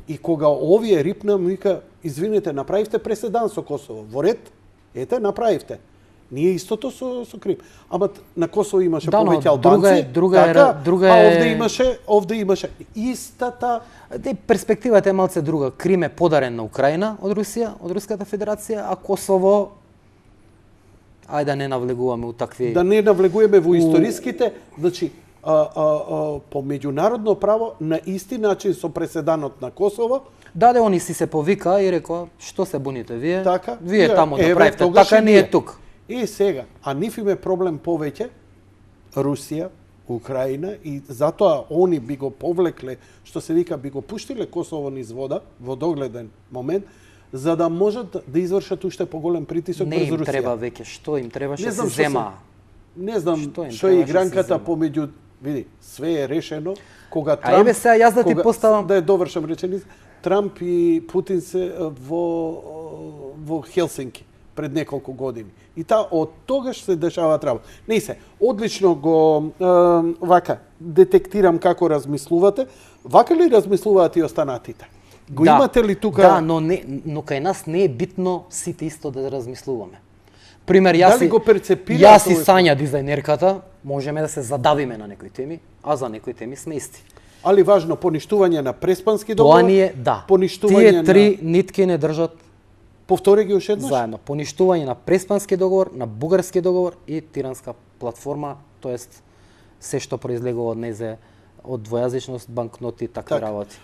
И кога овие рипна му вика, извинете, направивте преседан со Косово. Во ред, ете, направивте. Ние истото со Крим. Ама на Косово имаше повеќе албанци, овде имаше истата. Перспективата е малце друга. Крим е подарен на Украина од Русија, од Руската Федерација, а Косово ајде да не навлегуваме у такви... Да не навлегуваме во историските, значи, по меѓународно право, на исти начин со преседанот на Косово. Даде, они си се повика и рекоа, што се буните вие? Така, вие таму да правите, така ние тук. И сега, а нив им е проблем повеќе, Русија, Украина, и затоа они би го повлекле, што се вика, би го пуштиле Косово низ вода, во догледен момент, за да можат да извршат уште поголем притисок врз Русија. Не им треба веќе, што им требаше се зема. Не знам што е игранката помеѓу, види, све е решено кога Трамп... Ајде сега јас да ти поставам... Да ја довршам реченица. Трамп и Путин се во Хелсинки пред неколку години. И од тогаш се дешаваат работи. Не се, одлично го вака детектирам како размислувате. Вака ли размислуваат и останатите? Го имате ли тука? Да, но кај нас не е битно сите исто да размислуваме. Пример, јас и Сања дизајнерката можеме да се задавиме на некои теми, а за некои теми сме исти. Али важно поништување на Преспански договор? Тоа ни е, да. Поништување Тие три нитки не држат. Повтори ги уште еднаш? Заедно. Поништување на Преспански договор, на Бугарски договор и Тиранска платформа, тоест се што произлегува од незе, од двојазичност, банкноти и такви работи.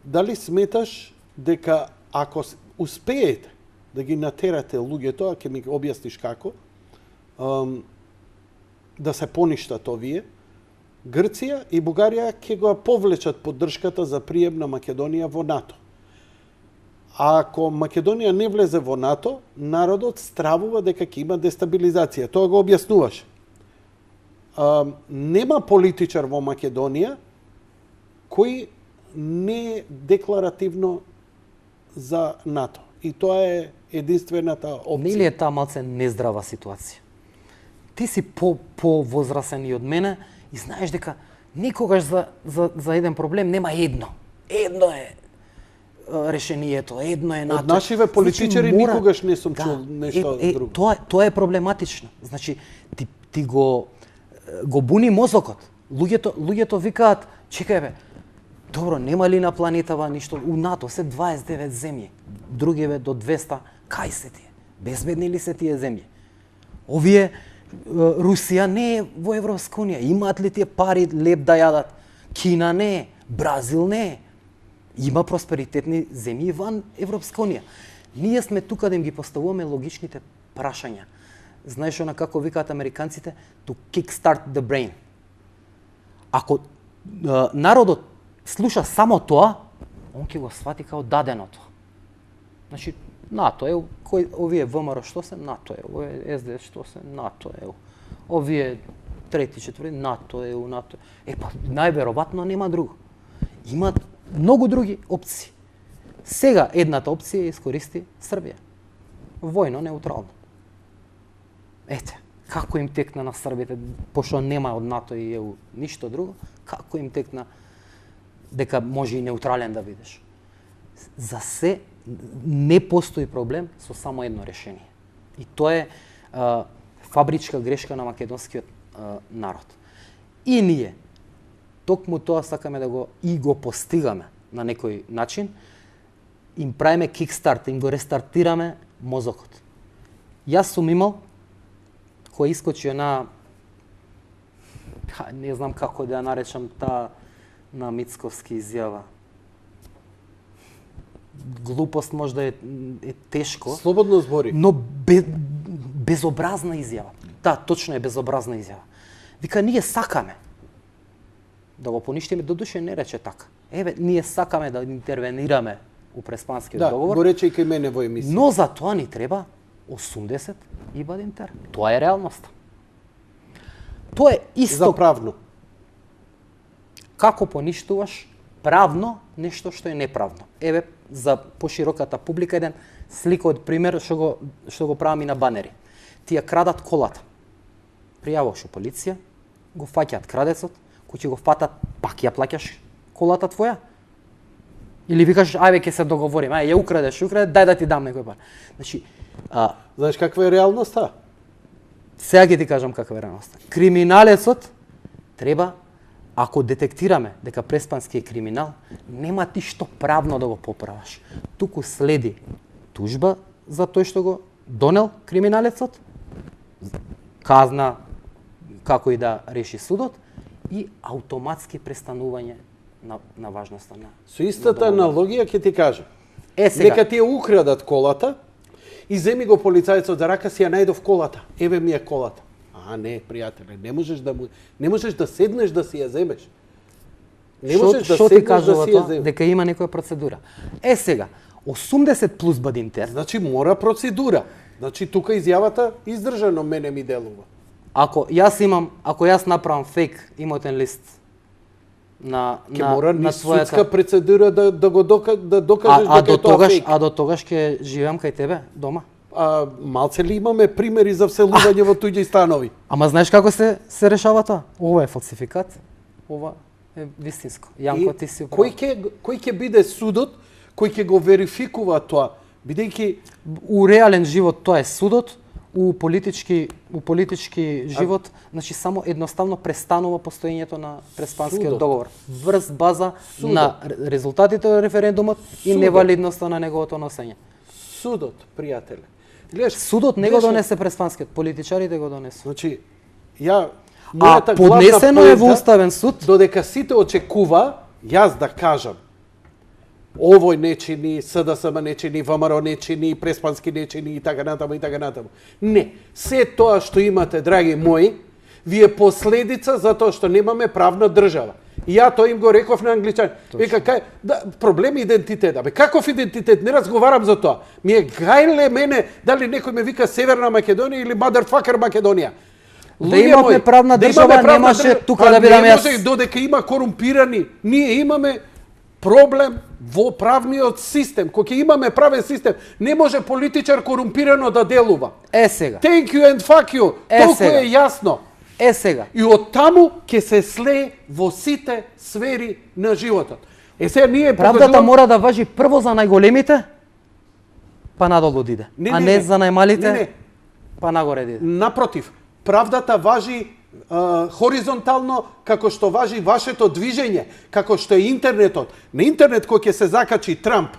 Дали сметаш дека ако успеете да ги натерате луѓето, а ќе ми објасниш како, да се поништат овие, Грција и Бугарија ќе го повлечат поддршката за прием на Македонија во НАТО. А ако Македонија не влезе во НАТО, народот стравува дека ќе има дестабилизација. Тоа го објаснуваш. Нема политичар во Македонија кој не е декларативно за НАТО. И тоа е единствената опција. Не ли е таа малце нездрава ситуација? Ти си по-возрасен и од мене и знаеш дека никогаш за еден проблем нема едно. Едно е решението, едно е НАТО. Од нашиве политичари никогаш не сум чул нешто друго. Тоа е проблематично. Значи, ти го буни мозокот. Луѓето викаат, чекај бе, добро, нема ли на планетава ништо? У НАТО се 29 земји, другиве до 200, кај се тие? Безбедни ли се тие земји? Овие, Русија не е во Европска унија, имаат ли тие пари леп да јадат? Кина не е, Бразил не е. Има просперитетни земји ван Европска унија. Ние сме тука да им ги поставуваме логичните прашања. Знаеш она како викаат американците? To kickstart the brain. Ако народот слуша само тоа, он ќе го свати као даденото. Значи, НАТО е, овие ВМРО што се? НАТО е, овие СДС што се? НАТО е. Овие трети, четврти, НАТО е, НАТО е. Па, најверојатно нема друго. Има многу други опции. Сега едната опција искористи Србија. Војно неутрално. Ете, како им текна на србите, пошто нема од НАТО и ЕУ ништо друго, како им текна дека може и неутрален да бидеш. За се не постои проблем со само едно решение. И тоа е фабричка грешка на македонскиот народ. И ние, токму тоа сакаме да го постигаме на некој начин, им правиме кикстарт, им го рестартираме мозокот. Јас сум имал кој искочи на не знам како да ја наречам таа на Мицковски изјава. Глупост можда е тешко. Слободно збори. Но безобразна изјава. Да, точно е безобразна изјава. Вика, ние сакаме да го поништиме, додуше не рече така. Еве, ние сакаме да интервенираме у Преспанскиот договор. Да, го рече и кај мене во емисија. Но за тоа ни треба 80 и Бадинтер. Тоа е реалноста. Тоа е исто. За правно. Како поништуваш правно нешто што е неправно. Еве, за пошироката публика еден сликов пример што го правам и на банери. Тие крадат колата. Пријавуваш у полиција, го фаќаат крадецот, кој ќе го фатат, пак ја плаќаш колата твоја? Или викаш, ајде ќе се договориме, ја украдеш, дај да ти дам некој пар. Значи, знаеш каква е реалноста? Сега ќе ти кажам каква е реалноста. Криминалецот треба, ако детектираме дека Преспански е криминал, нема ти што правно да го поправаш. Туку следи тужба за тој што го донел криминалецот, казна како и да реши судот и автоматски престанување на важноста на. Со истата аналогија ќе ти кажам. Сега. Дека ти ја украдат колата и земи го полицајецот за рака, си ја најдов колата. Еве ми е колата. Не, пријателе, не можеш да седнеш да си ја земеш. Не можеш да седнеш да си ја земеш. Дека има некоја процедура. Сега, 80 плюс Бадинтер. Значи мора процедура. Значи тука изјавата издржано мене ми делува. Ако јас направам фейк имотен лист на својата судска процедура да докажеш дека е тоа фейк. А до тогаш ќе живеам кај тебе дома. Малце ли имаме примери за вселување во туѓи станови? Ама знаеш како се решава тоа? Ова е фалсификат, ова е вистинско. Јанко, ти си управ. Кој ќе биде судот кој ќе го верификува тоа? Бидејќи у реален живот тоа е судот, у политички живот, значи само едноставно престанува постоењето на Преспанскиот договор врз база на резултатите од референдумот и невалидноста на неговото носење. Судот, пријателе. Судот не го донесе Преспанскиот, политичарите го донесу. Значи, мојата поднесено е во Уставен суд, додека сите очекува јас да кажам овој не чини, СДСМ не чини, ВМРО не чини, Преспански не чини и така натаму и така натаму. Не, се тоа што имате, драги мои, ви е последица затоа што немаме правна држава. И ја тоа им го реков на англичани. Века, проблем идентитет. Каков идентитет? Не разговарам за тоа. Ми е гајле мене дали некој ме вика Северна Македонија или motherfucker Македонија. Да имаме правна држава, немаше тука да бидам јас. Не може додека има корумпирани. Ние имаме проблем во правниот систем. Кога ќе имаме правен систем, не може политичар корумпирано да делува. Сега. Thank you and fuck you. Толку е јасно. Сега. И од таму ќе се слее во сите сфери на животот. Сега ние правдата мора да важи прво за најголемите, па надолу диде. Не за најмалите, па нагоре диде. Напротив, правдата важи хоризонтално, како што важи вашето движење, како што е интернетот. На интернет кој ќе се закачи Трамп,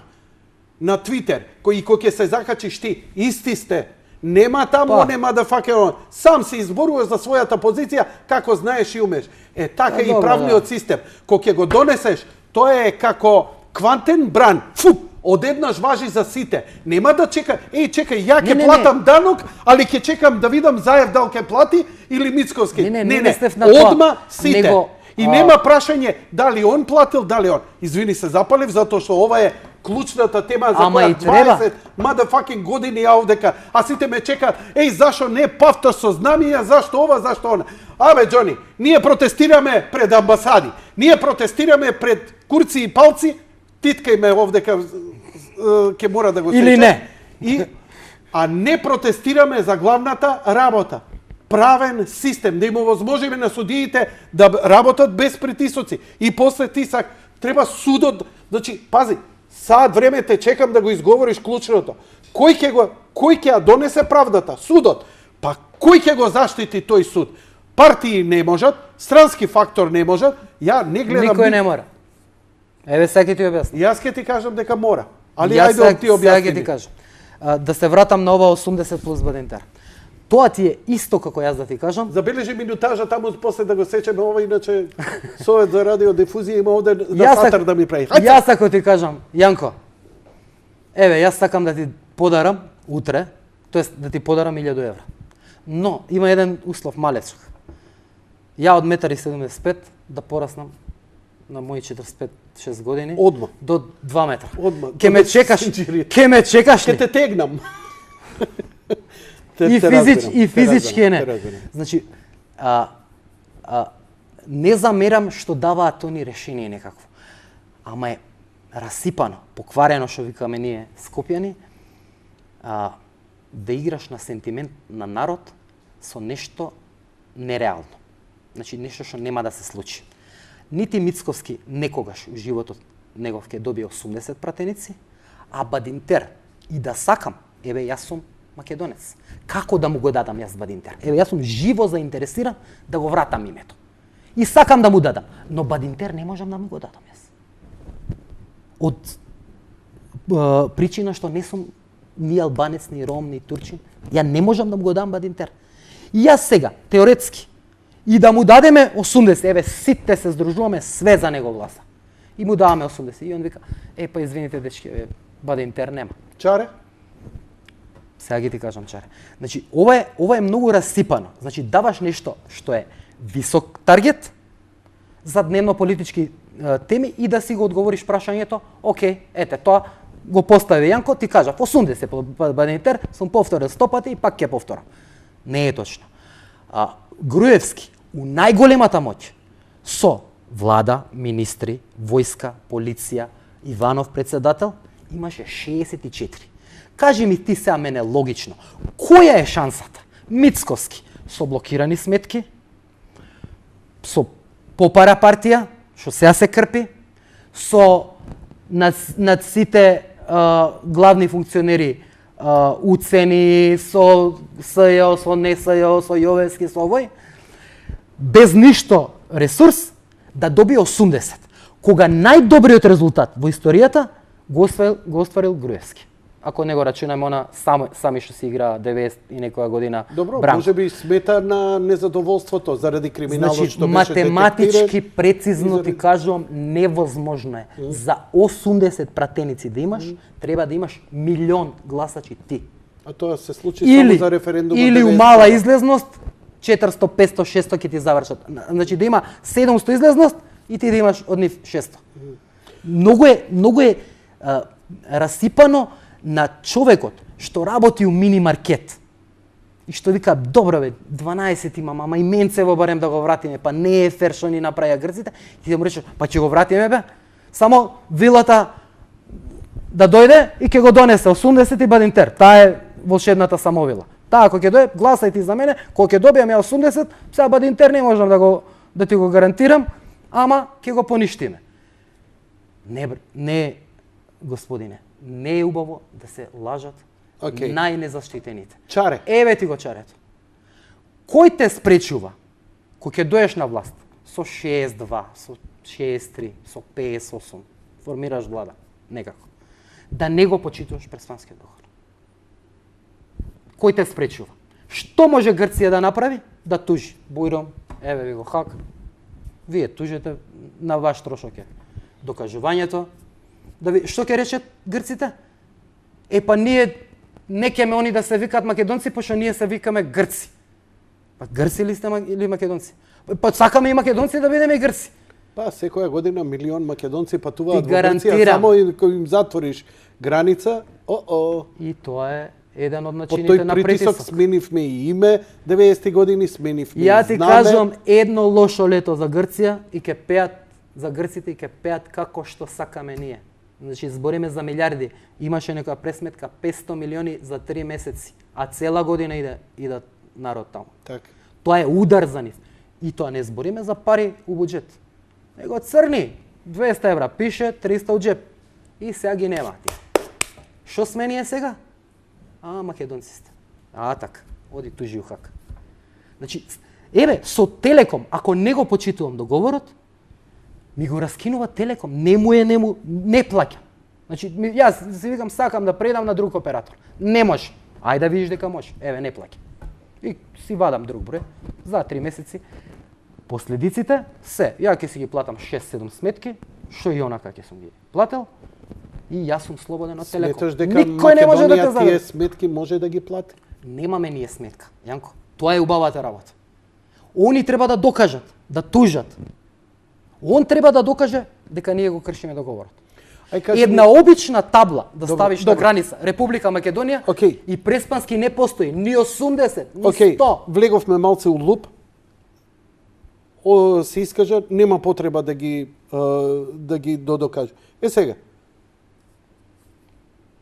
на Твитер, кој ќе се закачиш ти, исти сте. Нема таму, нема да факер. Сам се изборуваш за својата позиција, како знаеш и умеш. Така и правниот систем. Кога ќе го донесеш, тоа е како квантен бран. Одеднаш важи за сите. Нема да чека, чекај, ја ќе платам данок, али ќе чекам да видам Заев дал ќе плати или Мицковски. Не, одма сите. И нема прашање дали он платил, дали он. Извини се запалив, затоа што ова е клучната тема за која 20 motherfucking години ја овдека, а сите ме чекаат, зашо не павта со знамија, зашто ова, зашто она. Џони, ние протестираме пред амбасади, ние протестираме пред курци и палци, титкај ме овдека, ќе мора да го сечам. Или не. А не протестираме за главната работа. Правен систем, да им овозможиме на судиите да работат без притисоци. И после тисак, треба судот, значи, пази, саат време те чекам да го изговориш клучното. Кој ќе ја донесе правдата? Судот. Па кој ќе го заштити тој суд? Партии не можат, странски фактор не можат, ја не гледам... Никој не мора. Еве сега ќе ти објаснам. Јас ќе ти кажам дека мора. Али ајде ти објасни. Сега ќе ти кажам. Да се вратам на ова 80 плюс Бадинтер. Тоа ти е исто како јас да ти кажам. Забележи минутажа таму после да го сечеме ова, иначе Совет за радиодифузија има овде да сатар да ми прави. Јас ако ти кажам, Јанко, еве, јас сакам да ти подарам утре, тоест да ти подарам 1000 евра. Но има еден услов малечок. Ја од 1,75 да пораснам на мои 45-6 години Одма. до 2 метра. Одма. Ке ме чекаш Ке ли? те тегнам. И физички не. Значи, не замерам што даваат тони решение некакво. Ама е расипано, покварено, што викаме ние скопјани, да играш на сентимент на народ со нешто нереално. Значи, нешто што нема да се случи. Нити Мицковски некогаш у животот негов ќе добие 80 пратеници, а Бадинтер и да сакам, еве јас сум македонец. Како да му го дадам јас Бадинтер? Еве јас сум живо заинтересиран да го вратам името. И сакам да му дадам, но Бадинтер не можам да му го дадам јас. Од причина што не сум ни албанец, ни ром, ни турчин, ја не можам да му го дам Бадинтер. И јас сега, теоретски, и да му дадеме 80, еве сите се здружуваме, све за него гласа. И му даваме 80. И он вика, па извините дечки, Бадинтер нема. Чаре? Сега ги ти кажам, Чаре. Значи, ова е многу расипано. Значи, даваш нешто што е висок таргет за дневно политички теми и да си го одговориш прашањето, окей, ете, тоа го постави Јанко, ти кажа, 80 по Бадинтер, сум повторил 100 пати и пак ќе повторам. Не е точно. Груевски, у најголемата моќ, со влада, министри, војска, полиција, Иванов председател, имаше 64. Кажи ми ти сега мене логично, која е шансата? Мицковски, со блокирани сметки, со попара партија, што сега се крпи, со над сите главни функционери уцени, со СЈО, со НСЈО, со Јовевски, со овој, без ништо ресурс, да добие 80. Кога најдобриот резултат во историјата го остварил Груевски. Ако не го рачунаме она сами што се игра 90 и некоја година. Добро, Бранко. може би смета на незадоволството заради криминалот значи, што беше математички детектиран. прецизно ти кажувам, невозможно е. За 80 пратеници да имаш, треба да имаш 1.000.000 гласачи ти. А тоа се случи само за референдумот. Или у мала излезност 400, 500, 600 ќе ти завршат. Значи да има 700 излезност и ти да имаш од нив 600. Многу е расипано на човекот што работи у мини маркет и што вика, добро бе, 12 имам, ама и менцево барем да го вратиме, па не е фер што ни направија грците, и ти да му речеш, па ќе го вратиме бе, само вилата да дојде и ќе го донесе 80 и Бадинтер, таа е волшебната самовила. Таа ако ќе дојде, гласај ти за мене, кога ќе добијам ја 80, сега Бадинтер не можам да ти го гарантирам, ама ќе го поништиме. Не, господине, не е убаво да се лажат најнезаштитените. Чаре. Еве ти го чарето. Кој те спречува, кога ќе доеш на власт, со 6-2, со 6-3, со 58, формираш влада, некако, да не го почитуваш пресванскиот доход? Кој те спречува? Што може Грција да направи? Да тужи. Бујром, еве ви го хак. Вие тужите на ваш трошок е. Докажувањето, што ќе речат грците? Па ние не ќеме они да се викаат македонци, пошто ние се викаме грци. Па грци ли сте или македонци? Па сакаме и македонци да бидеме и грци. Па секоја година 1.000.000 македонци патуваат Ти во Грција, гарантирам. само кога им затвориш граница, И тоа е еден од По начините тој на притисок притисок. сменивме и име, 90 години сменивме и Ја ти знаме. кажувам едно лошо лето за Грција и ќе пеат за грците и ќе пеат како што сакаме ние. Значи збориме за милиарди. Имаше некоја пресметка 500 милиони за 3 месеци, а цела година иде народ таму. Така. Тоа е удар за нив. И тоа не збориме за пари у буџет. Него црни 200 евра пише, 300 у джеп. И сега ги нема. Што сме ние сега? Македонци сте. Така, оди тужи ухак. Значи, еве, со Телеком, ако не го почитувам договорот, ми го раскинува Телеком, не плаќам. Значи, јас си викам, сакам да предам на друг оператор. Не може. Ајде да видиш дека може. Еве, не плаќам. И си вадам друг број за 3 месеци. Последиците се, ја ќе си ги платам 6-7 сметки, што и онака ќе сум ги плател, и јас сум слободен од Телеком. Сметаш дека Никој не може да те Македонија зададе. тие сметки може да ги плати? Немаме ние сметка, Јанко. Тоа е убавата работа. Они треба да докажат, да тужат. Он треба да докаже дека ние го кршиме договорот. Една обична табла да ставиш на граница Република Македонија и Преспански не постои ни 80, ни 100. Влеговме малце у луп. Се искажа, нема потреба да ги додокаже. Сега,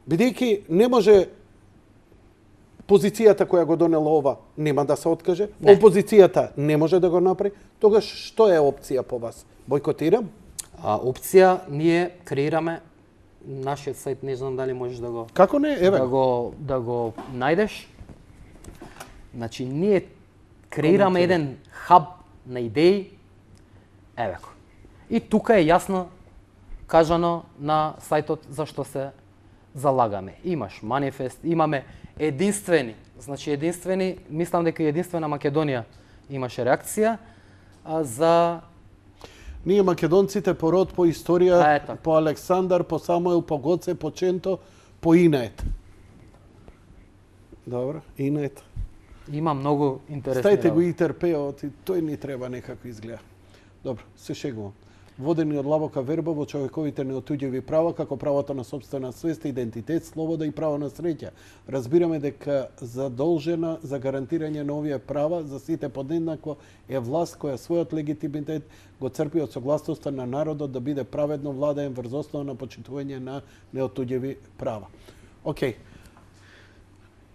бидејќи не може позицијата која го донела ова нема да се откаже, опозицијата не може да го направи, тогаш што е опција по вас? Бойкотирам? Опција ние креираме нашиот сајт, не знам дали можеш да го Како не? Еве. да го најдеш. Значи ние креираме еден хаб на идеи. Еве го. И тука е јасно кажано на сајтот зашто се залагаме. Имаш манифест, имаме единствени, значи единствени, мислам дека единствена Македонија имаше реакција за Ние македонците по род, по историја, по Александар, по Самуел, по Гоце, по Ченто, по Инет. Добро, Инет. Има многу интересни. Ставите го ИТРП-от и тој ни треба некако изгледа. Добро, се шегувам. Водени од длабока верба во човековите неотуѓиви права, како правото на сопствена свест, идентитет, слобода и право на среќа. Разбираме дека задолжена за гарантирање на овие права за сите подеднакво е власт која својот легитимитет го црпи од согласноста на народот да биде праведно владаен врз основа на почитување на неотуѓиви права. Океј.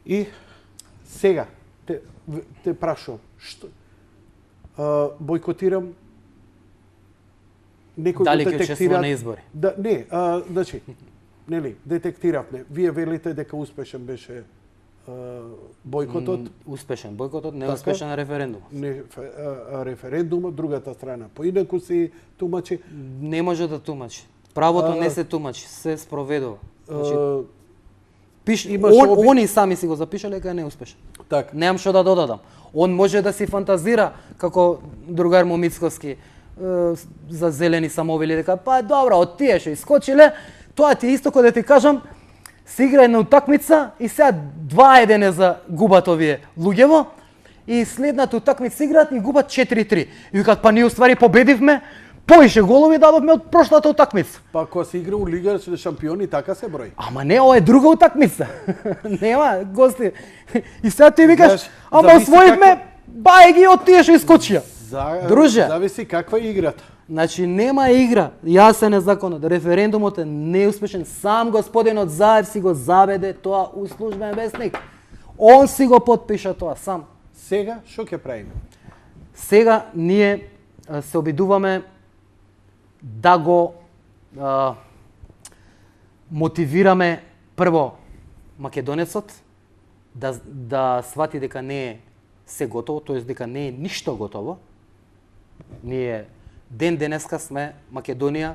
И сега те прашувам, што бойкотирам некој дали го ќе учествува на избори? Да, не, значи, нели, детектиравме. Вие велите дека успешен беше бойкотот. Успешен бойкотот, неуспешен референдум. Не, референдумот, другата страна поинаку се тумачи. Не може да тумачи. Правото не се тумачи, се спроведува. Значи, они сами си го запишале дека е неуспешен. Така. Немам што да додадам. Он може да си фантазира како другар Момицковски за зелени самовили, дека па добро, од тие што искочиле, тоа ти е исто кој да ти кажам, се игра една утакмица и сега 2-1 е за губат овие луѓево и следната утакмица играат и губат 4-3. И викаат па ние уствари победивме, поише голови дадовме од прошлата утакмица. Па кога се игра у Лига на шампиони, така се брои. Ама не, ова е друга утакмица. Нема, гости. И сега ти викаш, ама освоивме, бај ги од тие што искочија. Друже, зависи каква е играта. Значи нема игра, јасен е законот, референдумот е неуспешен, сам господинот Заев си го заведе тоа у службен весник. Он си го потпиша тоа сам. Сега што ќе правиме? Сега ние се обидуваме да го мотивираме прво македонецот да свати дека не е се готово, тоест дека не е ништо готово. Ние ден денеска сме Македонија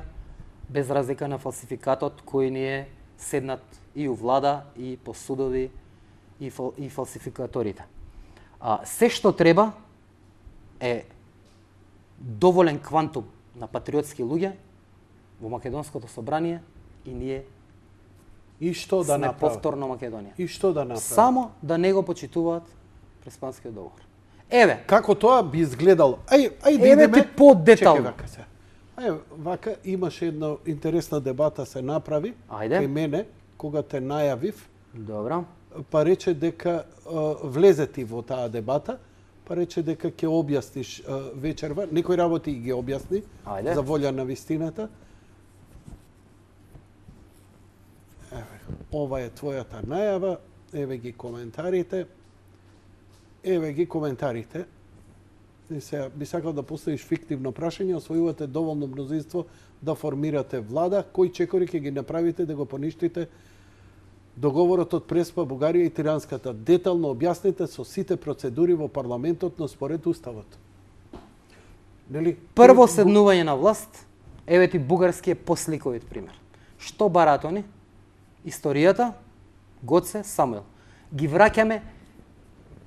без разлика на фалсификатот кој ни е седнат и у влада, и по судови, и фалсификаторите. Се што треба е доволен квантум на патриотски луѓе во Македонското собрание и ние и што да сме направи? повторно Македонија. И што да направи? Само да не го почитуваат Преспанскиот договор. Еве. Како тоа би изгледало? Ајде еве идеме. ти подетално. Вака имаше една интересна дебата се направи кај мене кога те најавив. Добро. Па рече дека влезе ти во таа дебата, па рече дека ќе објасниш вечерва. Некои работи ги објасни за волја на вистината. Еве, ова е твојата најава, еве ги коментарите. Еве ги коментарите. И сега би сакал да поставиш фиктивно прашање, освојувате доволно мнозинство да формирате влада, кои чекори ќе ги направите да го поништите договорот од Преспа, Бугарија и Тиранската. Детално објасните со сите процедури во парламентот, но според уставот. Нели? Прво седнување на власт, еве ти бугарски е посликовит пример. Што бараат они? Историјата, Гоце, Самуел. Ги враќаме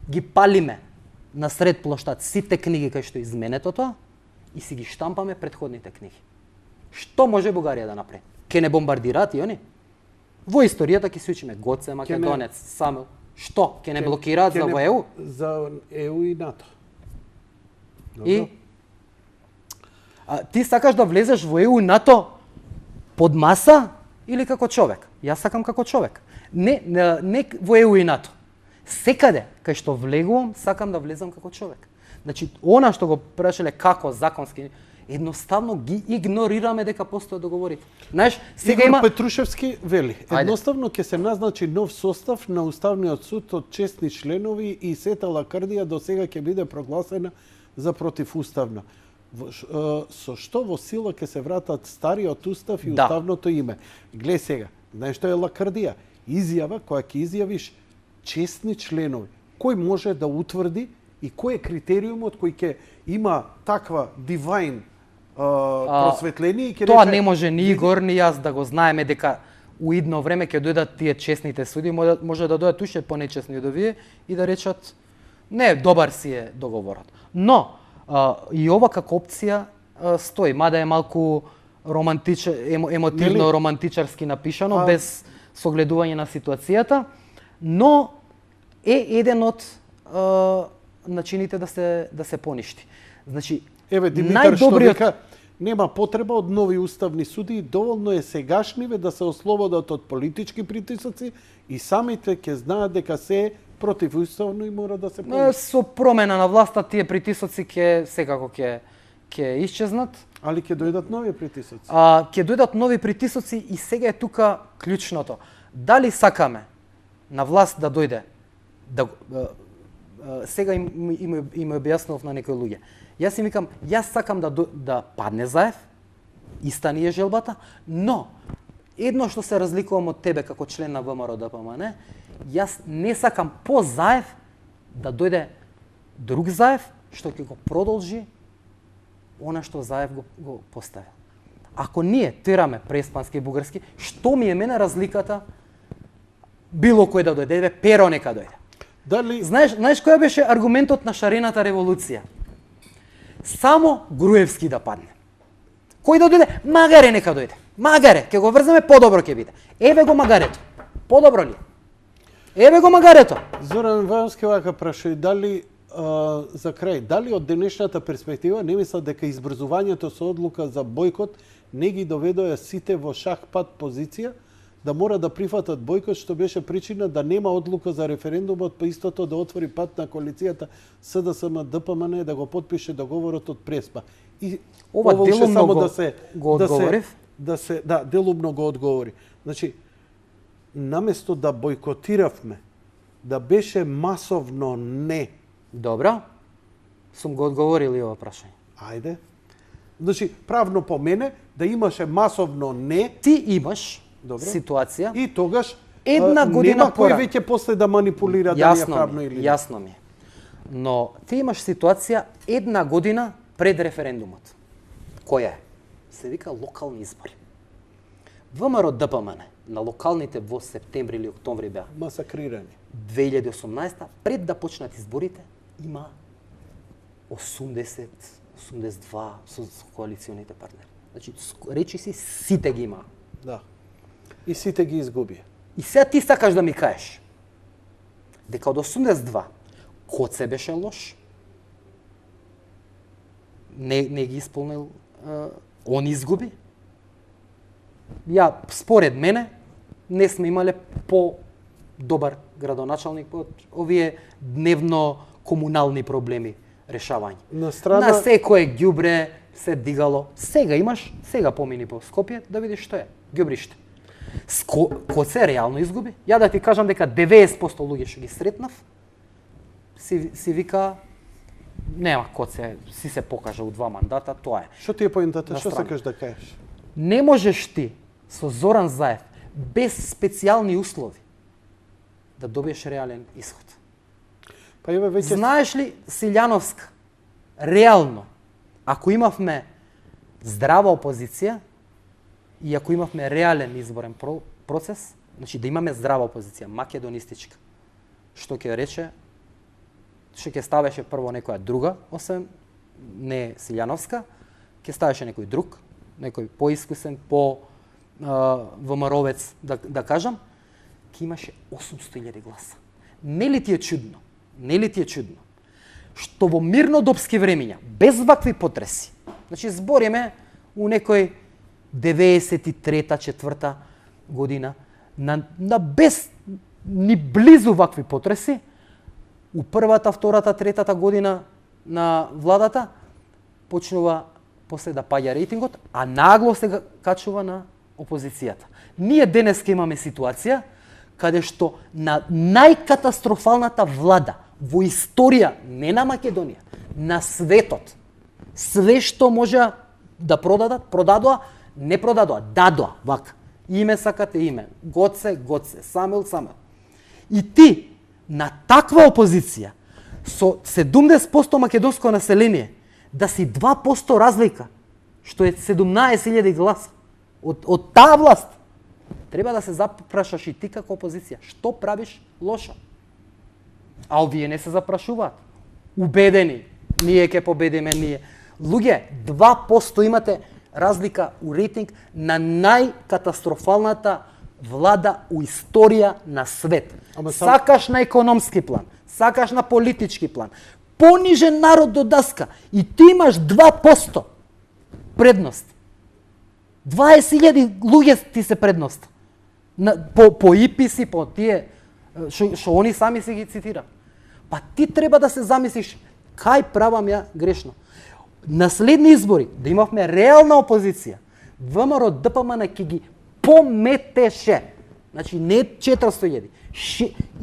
ги палиме на сред плоштад сите книги кај што изменето тоа и си ги штампаме претходните книги. Што може Бугарија да направи? Ке не бомбардираат и они? Во историјата ќе се учиме Гоце, Македонец, Самуил. Што? Ке не блокираат за во ЕУ? За ЕУ и НАТО. И ти сакаш да влезеш во ЕУ и НАТО под маса или како човек? Јас сакам како човек. Не во ЕУ и НАТО. Секаде кај што влегувам, сакам да влезам како човек. Значи, она што го прашале како законски, едноставно ги игнорираме дека постојат договорите. Знаеш, сега Игор има Петрушевски вели, едноставно ќе се назначи нов состав на Уставниот суд од честни членови и сета лакардија до сега ќе биде прогласена за противуставна. Со што во сила ќе се вратат стариот устав и уставното име. Глеј сега, знаеш што е лакардија? Изјава која ќе изјавиш честни членови. Кој може да утврди и кој е критериумот кој ќе има таква дивајн просветление и ќе тоа рече, не може ни Игор ни јас да го знаеме дека у идно време ќе дојдат тие честните суди, може да дојдат уште понечесни од овие и да речат не, добар си е договорот. Но и ова како опција стои, мада е малку емотивно романтичарски напишано, без согледување на ситуацијата, но е еден од начините да се поништи. Значи, еве Димитар што вика, нема потреба од нови уставни суди, доволно е сегашниве да се ослободат од политички притисоци и самите ќе знаат дека се е противуставно и мора да се поништи. Со промена на власта тие притисоци секако ќе исчезнат. Али ќе дојдат нови притисоци. Ќе дојдат нови притисоци и сега е тука клучното. Дали сакаме на власт да дојде сега им објаснував на некои луѓе. Јас им викам, јас сакам да падне Заев, иста ни е желбата, но едно што се разликувам од тебе како член на ВМРО ДПМН, јас не сакам по Заев да дојде друг Заев што ќе го продолжи она што Заев го поставил. Ако ние тераме преспански и бугарски, што ми е мене разликата било кој да дојде, Перо нека дојде. Дали... Знаеш која беше аргументот на шарената револуција? Само Груевски да падне. Кој да дојде? Магаре нека дојде. Магаре, ќе го врземе, подобро ќе биде. Еве го магарето. Подобро ли? Еве го магарето. Зоран Вајовски вака праша и дали за крај, дали од денешната перспектива не мислат дека избрзувањето со одлука за бојкот не ги доведоа сите во шах-пат позиција, да мора да прифатат бојкот, што беше причина да нема одлука за референдумот, па истото да отвори пат на коалицијата СДСМ ДПМН да го потпише договорот од Преспа. И ова делумно само го одговорив. Делумно го одговори. Значи, наместо да бојкотиравме, да беше масовно не. Добро. Сум го одговорил и ова прашање. Ајде. Значи, правно по мене, да имаше масовно не. Ти имаш ситуација. И тогаш една година нема кој веќе после да манипулира дали е правно или не. Јасно ми. Но ти имаш ситуација една година пред референдумот. Која е? Се вика локални избори. ВМРО ДПМН на локалните во септември или октомври беа масакрирани. 2018 пред да почнат изборите има 80, 82 со коалиционите партнери. Значи речи си сите ги има. Да. И сите ги изгуби. И сега ти сакаш да ми кажеш дека од 82 Коце беше лош, не ги исполнил, он изгуби. Ја, според мене, не сме имале по-добар градоначалник од овие дневно комунални проблеми решавање. На секое ѓубре се дигало. Сега помини по Скопје да видиш што е. Ѓубриште. Коце реално изгуби. Ја да ти кажам дека 90% луѓе што ги сретнав, си вика нема Коце, си се покажа у 2 мандата, тоа е. Што ти е поентата? Што сакаш да кажеш? Не можеш ти со Зоран Заев без специјални услови да добиеш реален исход. Па еве веќе знаеш ли Силјановска реално ако имавме здрава опозиција и ако имавме реален изборен процес, значи да имаме здрава опозиција, македонистичка, што ќе рече што ќе ставеше прво некоја друга, освен не Силјановска, ќе ставеше некој друг, некој поискусен, ВМРО-вец, да кажам, ќе имаше 800.000 гласа. Нели ти е чудно? Нели ти е чудно? Што во мирнодопски времиња, без вакви потреси, значи збориме у некој 93-4 година, на без ни близу вакви потреси, у првата, втората, третата година на владата, почнува после да паѓа рейтингот, а нагло се качува на опозицијата. Ние денеска имаме ситуација каде што на најкатастрофалната влада во историја, не на Македонија, на светот, све што може да продадоа, не продадоа, дадоа, вака. Име сакате име, Гоце, Самел. И ти, на таква опозиција, со 70% македонско население, да си 2% разлика, што е 17.000 гласа, од таа власт, треба да се запрашаш и ти како опозиција, што правиш лошо? А овие не се запрашуваат. Убедени, ние ќе победиме ние. Луѓе, 2% имате разлика у рейтинг на најкатастрофалната влада у историја на свет. Сакаш на економски план, сакаш на политички план, понижен народ до даска и ти имаш 2% предност. 20.000 луѓе ти се предност. По ИПИСи, по тие, што они сами си ги цитира. Па ти треба да се замислиш, кај правам ја грешно. На следни избори, да имавме реална опозиција, ВМРО ДПМН ќе ги пометеше. Значи не 400.000,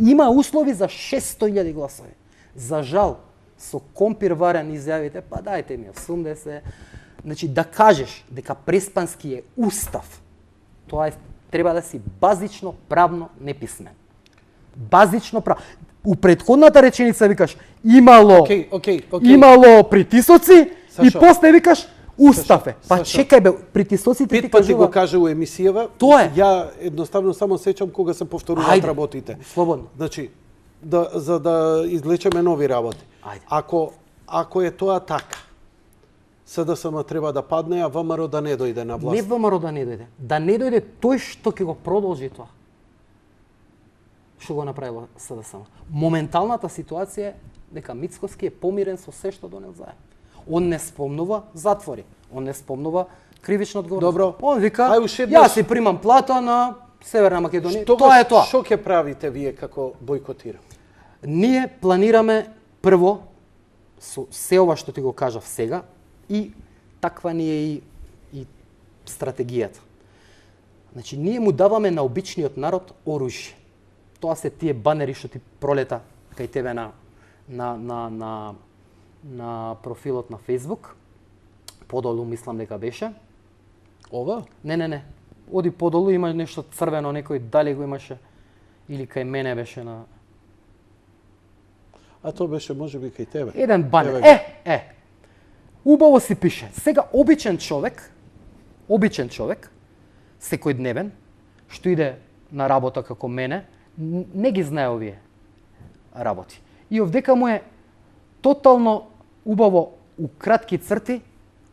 има услови за 600.000 гласови. За жал, со компир варен изјавите, па дајте ми 80. Значи да кажеш дека Преспански е устав, тоа треба да си базично правно неписмен. Базично правно. У претходната реченица викаш имало притисоци и после викаш устав е. Па чекај бе, притисоците ти кажува. Го каже у емисијава. Тоа е. Ја едноставно само сечам кога се повторуваат работите. Слободно. Значи, за да излечеме нови работи. Ајде. Ако е тоа така, СДСМ треба да падне, а ВМРО да не дојде на власт. Не ВМРО да не дојде. Да не дојде тој што ќе го продолжи тоа. Што го направило СДСМ. Моменталната ситуација е дека Мицкоски е помирен со се што донел заедно. Он не спомнува затвори. Он не спомнува кривична одговорност. Добро. Он вика, јас си примам плата на Северна Македонија. Тоа е тоа. Што ќе правите вие како бојкотира? Ние планираме прво со се ова што ти го кажав сега и таква ни е и стратегијата. Значи ние му даваме на обичниот народ оружје. Тоа се тие банери што ти пролета кај тебе на профилот на Facebook. Подолу мислам дека беше. Ова? Не. Оди подолу има нешто црвено, некој дали го имаше или кај мене беше на. А тоа беше можеби кај тебе. Еден банер. Убаво си пише. Сега обичен човек, секојдневен, што иде на работа како мене, не ги знае овие работи. И овдека му е тотално убаво у кратки црти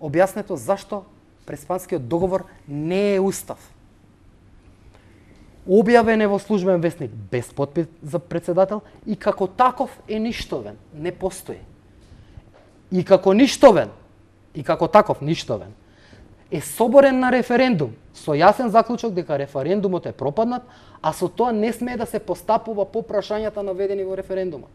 објаснето зашто Преспанскиот договор не е устав. Објавен е во службен весник без подпис за председател и како таков е ништовен, не постои. И како таков ништовен е соборен на референдум со јасен заклучок дека референдумот е пропаднат, а со тоа не смее да се постапува по прашањата наведени во референдумот.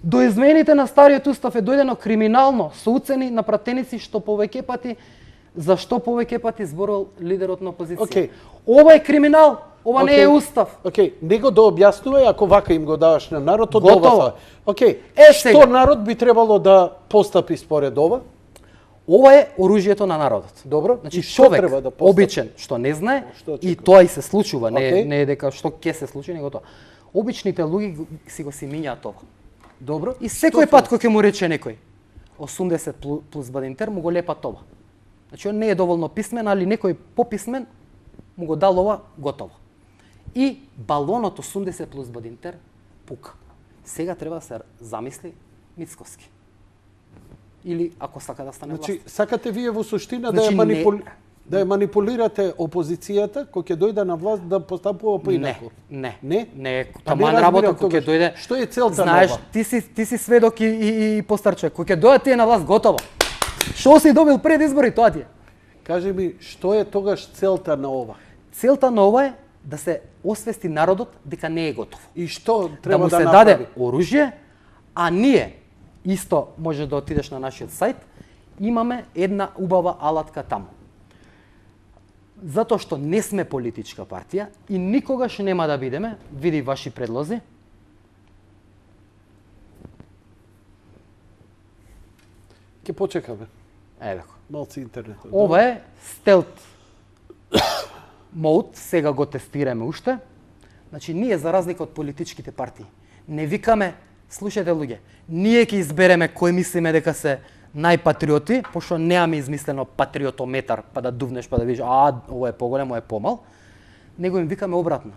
До измените на стариот устав е дојдено криминално со уцени на пратеници што повеќе пати зашто повеќе пати зборувал лидерот на опозиција. Ова е криминал, ова не е устав. Него да објаснува, ако вака им го даваш на народот, готово. Што народ би требало да постапи според ова? Ова е оружјето на народот. Добро. Значи човек обичен што не знае и тоа и се случува, не е дека што ќе се случи, него тоа. Обичните луѓе си го мињаат ова. Добро. И секој пат кога ќе му рече некој 80 плюс Бадинтер му го лепа тоа. Значи он не е доволно писмен, али некој пописмен му го дал ова, готово. И балонот 80 плюс Бадинтер пука. Сега треба да се замисли Мицковски. Или ако сака да стане Значи, власт. сакате вие во суштина Значи, да ја манипулирате опозицијата кој ќе дојде на власт да постапува поинаку? Не. Не? Па Таман не работа разбирам кој ќе тогаш. дојде. Што е целта на Знаеш, ова? ти си сведок и постар човек. Кој ќе дојде тие на власт готово. Што си добил пред избори, тоа ти е. Кажи ми, што е тогаш целта на ова? Целта на ова е да се освести народот дека не е готов. И што Да треба му да се направи? даде оружје, а ние исто може да отидеш на нашиот сајт, имаме една убава алатка таму. Затоа што не сме политичка партија и никогаш нема да бидеме, види ваши предлози. Ќе почекаме. Еве. Малци интернет. Ова е стелт мод, сега го тестираме уште. Значи, ние за разлика од политичките партии, не викаме, слушајте луѓе, ние ќе избереме кој мислиме дека се најпатриоти, пошто немаме измислено патриотометар, па да дувнеш, па да видиш, ово е поголем, ово е помал, него им викаме обратно.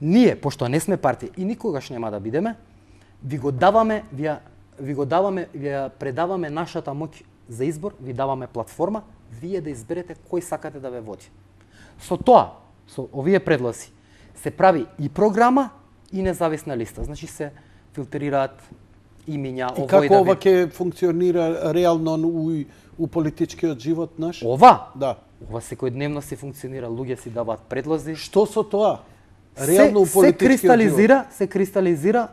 Ние, пошто не сме партија и никогаш нема да бидеме, ви предаваме нашата моќ за избор, ви даваме платформа, вие да изберете кој сакате да ве води. Со тоа, со овие предлози, се прави и програма и независна листа. Значи се филтрираат имиња, И како ова ќе функционира реално у политичкиот живот наш? Ова? Да. Ова секојдневно се функционира, луѓе си даваат предлози. Што со тоа? Реално у политичкиот живот? Се кристализира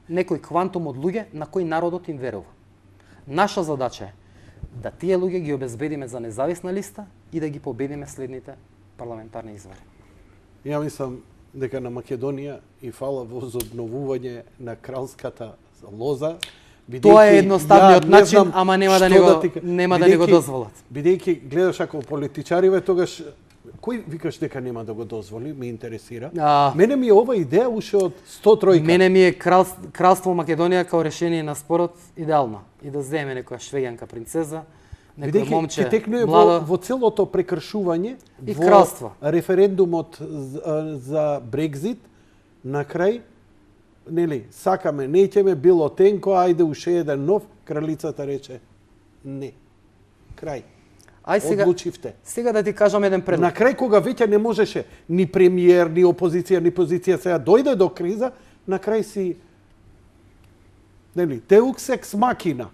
некој квантум од луѓе на кој народот им верува. Наша задача е да тие луѓе ги обезбедиме за независна листа и да ги победиме следните парламентарни избори. Ја мислам дека на Македонија и фала возобновување на кралската лоза. Тоа е едноставниот начин, ама нема да не го дозволат. Бидејќи гледаш ако политичариве, тогаш кој викаш дека нема да го дозволи, ме интересира. Мене ми е ова идеја уште од 103. Мене ми е кралство Македонија као решение на спорот идеално. И да земе некоја швеѓанка принцеза, некој момче ќе текнуе младо во целото прекршување и во кралство. Референдумот за Брекзит на крај, нели, сакаме, неќеме било тенко, ајде уште еден нов, кралицата рече не. Крај. Одлучивте. Сега да ти кажам еден предлог. На крај кога веќе не можеше ни премиер, ни опозиција, ни позиција, сега дојде до криза, на крај си нели, Deus ex machina.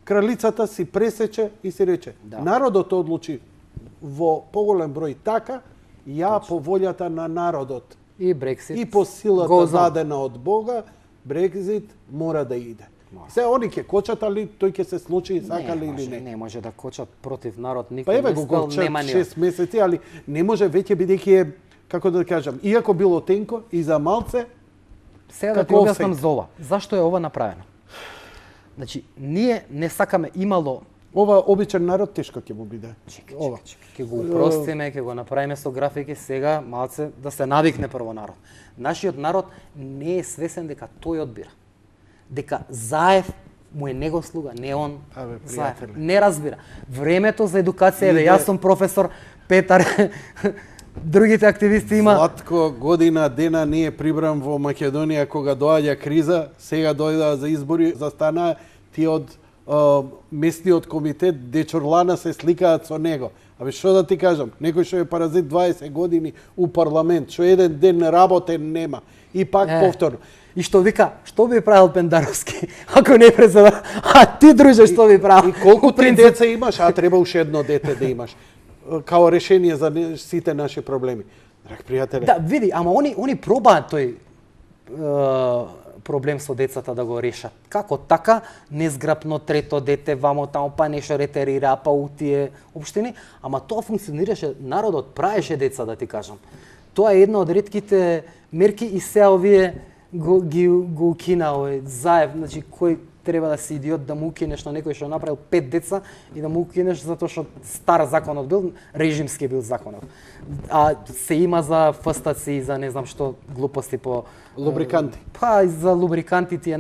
Кралицата си пресече и си рече, народот одлучи во поголем број така, ја по волјата на народот. И Брексит. И по силата дадена од Бога, Брекзит мора да иде. Се они ќе кочат, али тој ќе се случи, сакали или не? Не може да кочат против народ, никој па еве не го стал, кочат нема 6 месеци, али не може веќе бидејќи е, како да кажам, иако било тенко и за малце. Сега да ти објаснам за ова. Зашто е ова направено? Значи, ние не сакаме имало... Ова обичен народ тешко ќе му биде. Чекај, ќе го упростиме, ќе го направиме со графики, сега малце да се навикне прво народ. Нашиот народ не е свесен дека тој одбира. Дека Заев му е него слуга, не он Заев. Не разбира. Времето за едукација, јас сум професор, Петар, другите активисти има... Златко, година, дена не е прибран во Македонија кога доаѓа криза, сега дојдаа за избори, застана ти од местниот комитет Дечурлана се сликаат со него. Абе што да ти кажам, некој што е паразит 20 години у парламент, што еден ден работен нема. И пак повторно. И што вика, што би правил Пендаровски, ако не председател? А ти, друже, што би правил? И колку ти деца имаш, а треба уште едно дете да имаш. Као решение за сите наши проблеми. Драг пријателе. Да, види, ама они пробаат тој проблем со децата да го решат. Како така, незграпно трето дете, вамо таму, па нешто ретерира, па у тие општини, ама тоа функционираше, народот праеше деца, да ти кажам. Тоа е една од ретките мерки и сега овие го укина овој Заев, значи кој треба да си идиот да му укинеш на некој што направил 5 деца и да му укинеш затоа што стар законот бил, режимски бил законот. А се има за фстаци и за не знам што глупости по лубриканти. Па и за лубрикантите е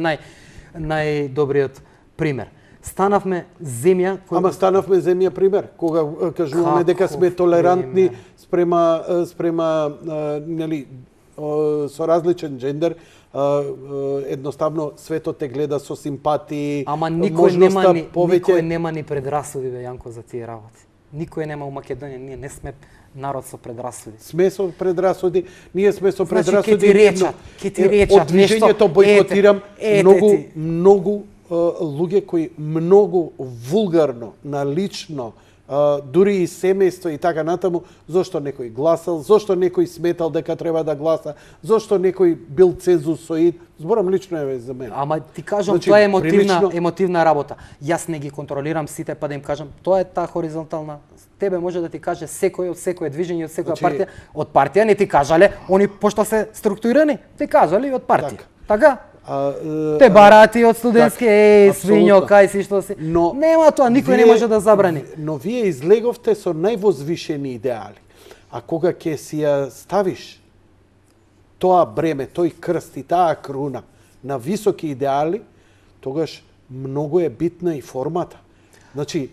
најдобриот пример. Станавме земја која... Ама станавме земја пример, кога кажуваме дека сме толерантни спрема нели со различен джендер, едноставно светот те гледа со симпатии, Ама никој повеќе... нема ни предрасуди, бе, Јанко, за тие работи. Никој нема у Македонија, ние не сме народ со предрасуди. Сме со предрасуди, ние сме со Значи, предрасуди. ке ти речат од движењето нешто, бойкотирам ете многу луѓе кои многу вулгарно, налично, дури и семејство и така натаму, зошто некој гласал, зошто некој сметал дека треба да гласа, зошто некој бил цензусоид, зборам лично е за мене. Ама ти кажам, Значи, тоа е прилично... емотивна работа. Јас не ги контролирам сите, па да им кажам, тоа е таа хоризонтална. Тебе може да ти каже секој од секое движење, од секоја партија. Од партија не ти кажале, они пошто се структурирани, ти кажали од партија. Така? Те барати од студентски, свињо, кај си што си. Но нема тоа, никој не може да забрани. Но вие излеговте со највозвишени идеали. А кога ќе си ја ставиш тоа бреме, тој крст и таа круна на високи идеали, тогаш многу е битна и формата. Значи,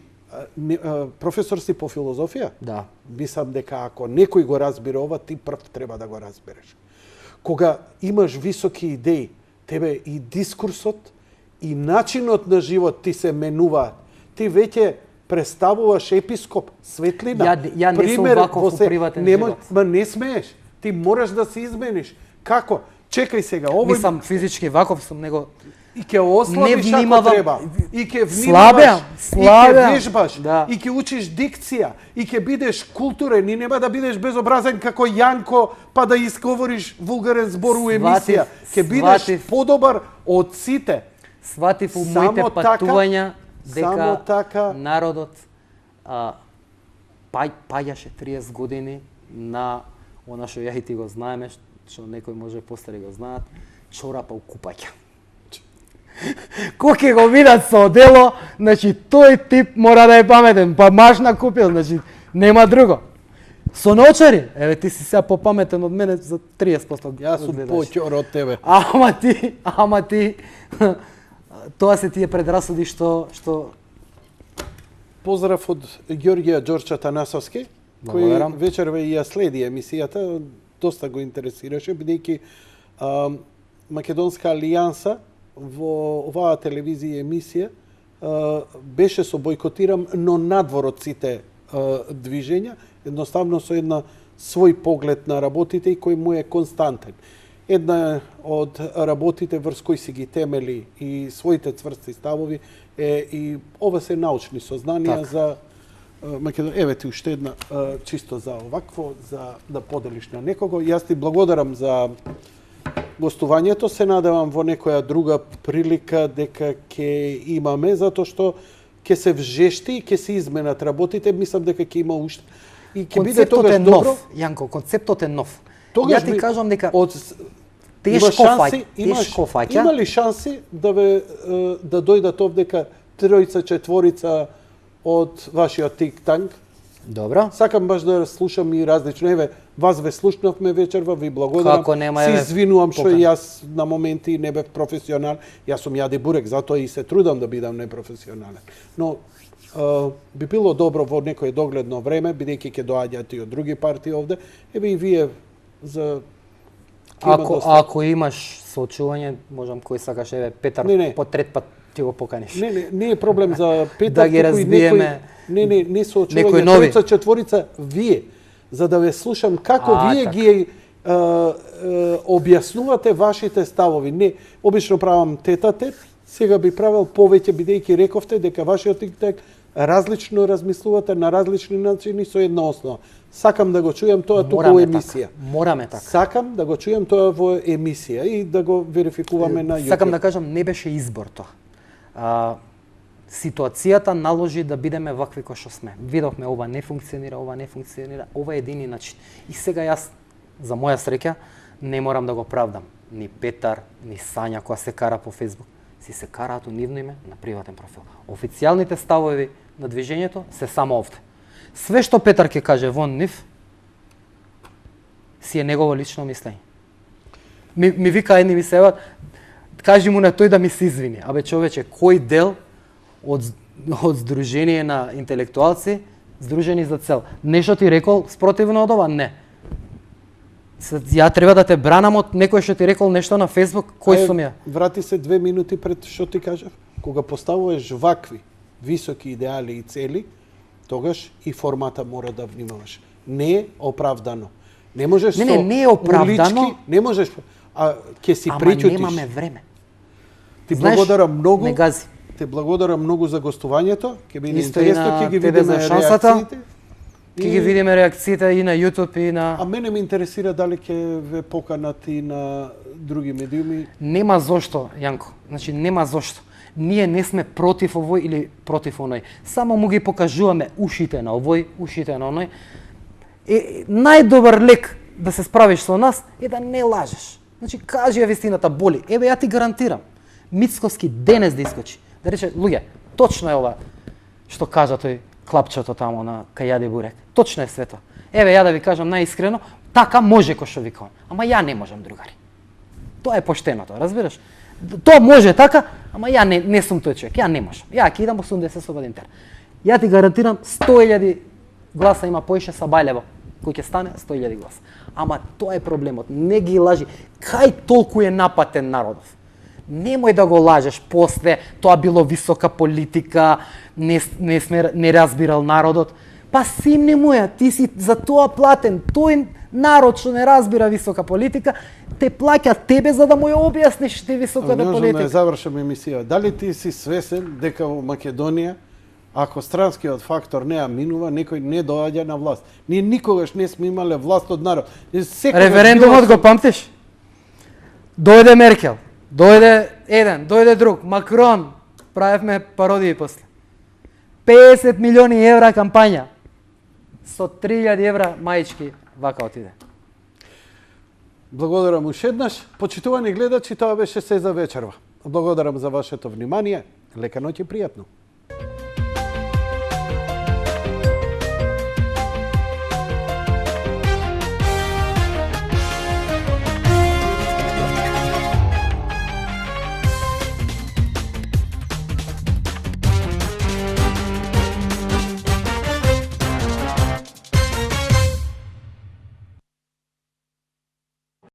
професор си по филозофија? Да. Мислам дека ако некој го разбира ова, ти прв треба да го разбереш. Кога имаш високи идеи, тебе и дискурсот, и начинот на живот ти се менуваат. Ти веќе представуваш епископ, светлина, ја не сум ваков во приватен живот. Ма не смееш. Ти мораш да се измениш. Како? Чекај сега, овој... Мислам, физички ваков сум, него... И ќе ослабиш ако треба. И ќе внимаваш, и ќе вежбаш, да. И ќе учиш дикција, и ќе бидеш културен, и нема да бидеш безобразен како Јанко, па да изговориш вулгарен збор у емисија. Ќе бидеш подобар од сите. Сватив у моите патувања дека народот паѓаше 30 години на она што ја и ти го знаеме, што некој може постари го знаат, чорапа у купања. Кој ќе го видат со одело, значи тој тип мора да е паметен, па машна купил, значи нема друго. Со ночари, еве ти си сега попаметен од мене за 30%. Јас сум поќор од тебе. Ама ти, тоа се тие предрасуди што... Поздрав од Ѓорѓија Ѓорча Танасовски, кој вечерве ја следи емисијата, доста го интересираше, бидејќи Македонска алијанса во оваа телевизија емисија беше со бойкотирам, но надвор од сите движења, едноставно со една свој поглед на работите и кој му е константен. Една од работите врз кои си ги темели и своите цврсти ставови е и ова се научни сознанија за Македонија. Еве ти уште една чисто за овакво, за да поделиш на некого. Јас ти благодарам за гостувањето, се надевам во некоја друга прилика дека ќе имаме, затоа што ќе се вжешти и ќе се изменат работите, мислам дека ќе има уште. И ќе биде тогаш добро. Јанко, концептот е нов. Тогаш ја ти кажам дека тешко фаќа. Има ли шанси да дојдат овдека тројца, четворица од вашиот тик-танк? Добро. Сакам баш да слушам и различно. Еве, вас ве слушнавме вечерва, ви благодарам. Како нема, се извинувам што јас на моменти не бев професионал. Јас сум Јади Бурек, затоа и се трудам да бидам непрофесионален. Но би било добро во некое догледно време, бидејќи ќе доаѓаат и од други партии овде, еве и вие за Ако имаш соочување, можам кој сакаш, еве Петар по трет пат ти го поканиш. Не е проблем за Петар, да ги разбиеме. Не соочување, тројца, четворица, вие, за да ве слушам како вие ги објаснувате вашите ставови. Не, обично правам тет-а-тет, сега би правил повеќе, бидејќи рековте дека вашиот тик-так различно размислувате на различни начини со една основа. Сакам да го чујам тоа тука во емисија. Мораме така. Сакам да го чујам тоа во емисија и да го верификуваме на YouTube. Сакам да кажам, не беше избор тоа. Ситуацијата наложи да бидеме вакви кои што сме. Видовме ова не функционира, ова е едини начин. И сега јас, за моја среќа, не морам да го правдам. Ни Петар, ни Сања која се кара по Facebook. Си се караат у нивно име на приватен профил. Официјалните ставови на движењето се само овде. Све што Петар ќе каже вон нив, си е негово лично мислење. Ми вика едни ми се еват, кажи му на тој да ми се извини. Абе човече, кој дел од Сдружение на интелектуалци, Сдружени за цел, нешто ти рекол спротивно од ова? Не. Ја треба да те бранам од некој што ти рекол нешто на Facebook, кој сум ја? Врати се 2 минути пред што ти кажав. Кога поставуваш вакви високи идеали и цели, тогаш и формата мора да внимаваш. Не е оправдано. Не можеш не е оправдано. Улички, не можеш, ќе си Ама причутиш. немаме време. Ти благодарам многу. Не гази. Те благодарам многу за гостувањето. Ќе биде Исто и интересно, на ќе ги тебе видиме за шансата. реакциите. Ќе ги видиме реакциите и на YouTube и на... А мене ме интересира дали ќе ве поканат и на други медиуми. Нема зошто, Јанко. Значи, нема зошто. Ние не сме против овој или против оној. Само му ги покажуваме ушите на овој, ушите на оној. Најдобар лек да се справиш со нас е да не лажеш. Значи, кажи ја вистината, боли. Еве, ја ти гарантирам. Мицковски денес да искочи. Да рече, луѓе, точно е ова што кажа тој клапчето тамо на Кајади Бурек. Точно е свето. Еве, ја да ви кажам најискрено, така може кој што викам. Ама ја не можам, другари. Тоа е поштеното, разбираш? Тоа може така, ама ја не сум тој човек. Ја не можам. Ја ќе идам 80 слободен тер. Ја ти гарантирам 100.000 гласа има поише са Бајлево. Кој ќе стане 100.000 гласа. Ама тоа е проблемот. Не ги лажи. Кај толку е напатен народов? Немој да го лажеш после, тоа било висока политика, не разбирал народот. Па сим не моја, ти си за тоа платен. Тој народ што не разбира висока политика, те плаќа тебе за да му ја објасниш ти високата политика. Да завршам емисија. Дали ти си свесен дека во Македонија, ако странскиот фактор не ја минува, некој не доаѓа на власт? Ние никогаш не сме имале власт од народ. Референдумот го памтиш? Дојде Меркел, дојде еден, дојде друг, Макрон, правевме пародии после. 50 милиони евра кампања. Со 3000 евра мајчки вака отиде. Благодарам уште еднаш. Почитувани гледачи, тоа беше се за вечерва. Благодарам за вашето внимание. Лека ноќ и пријатно.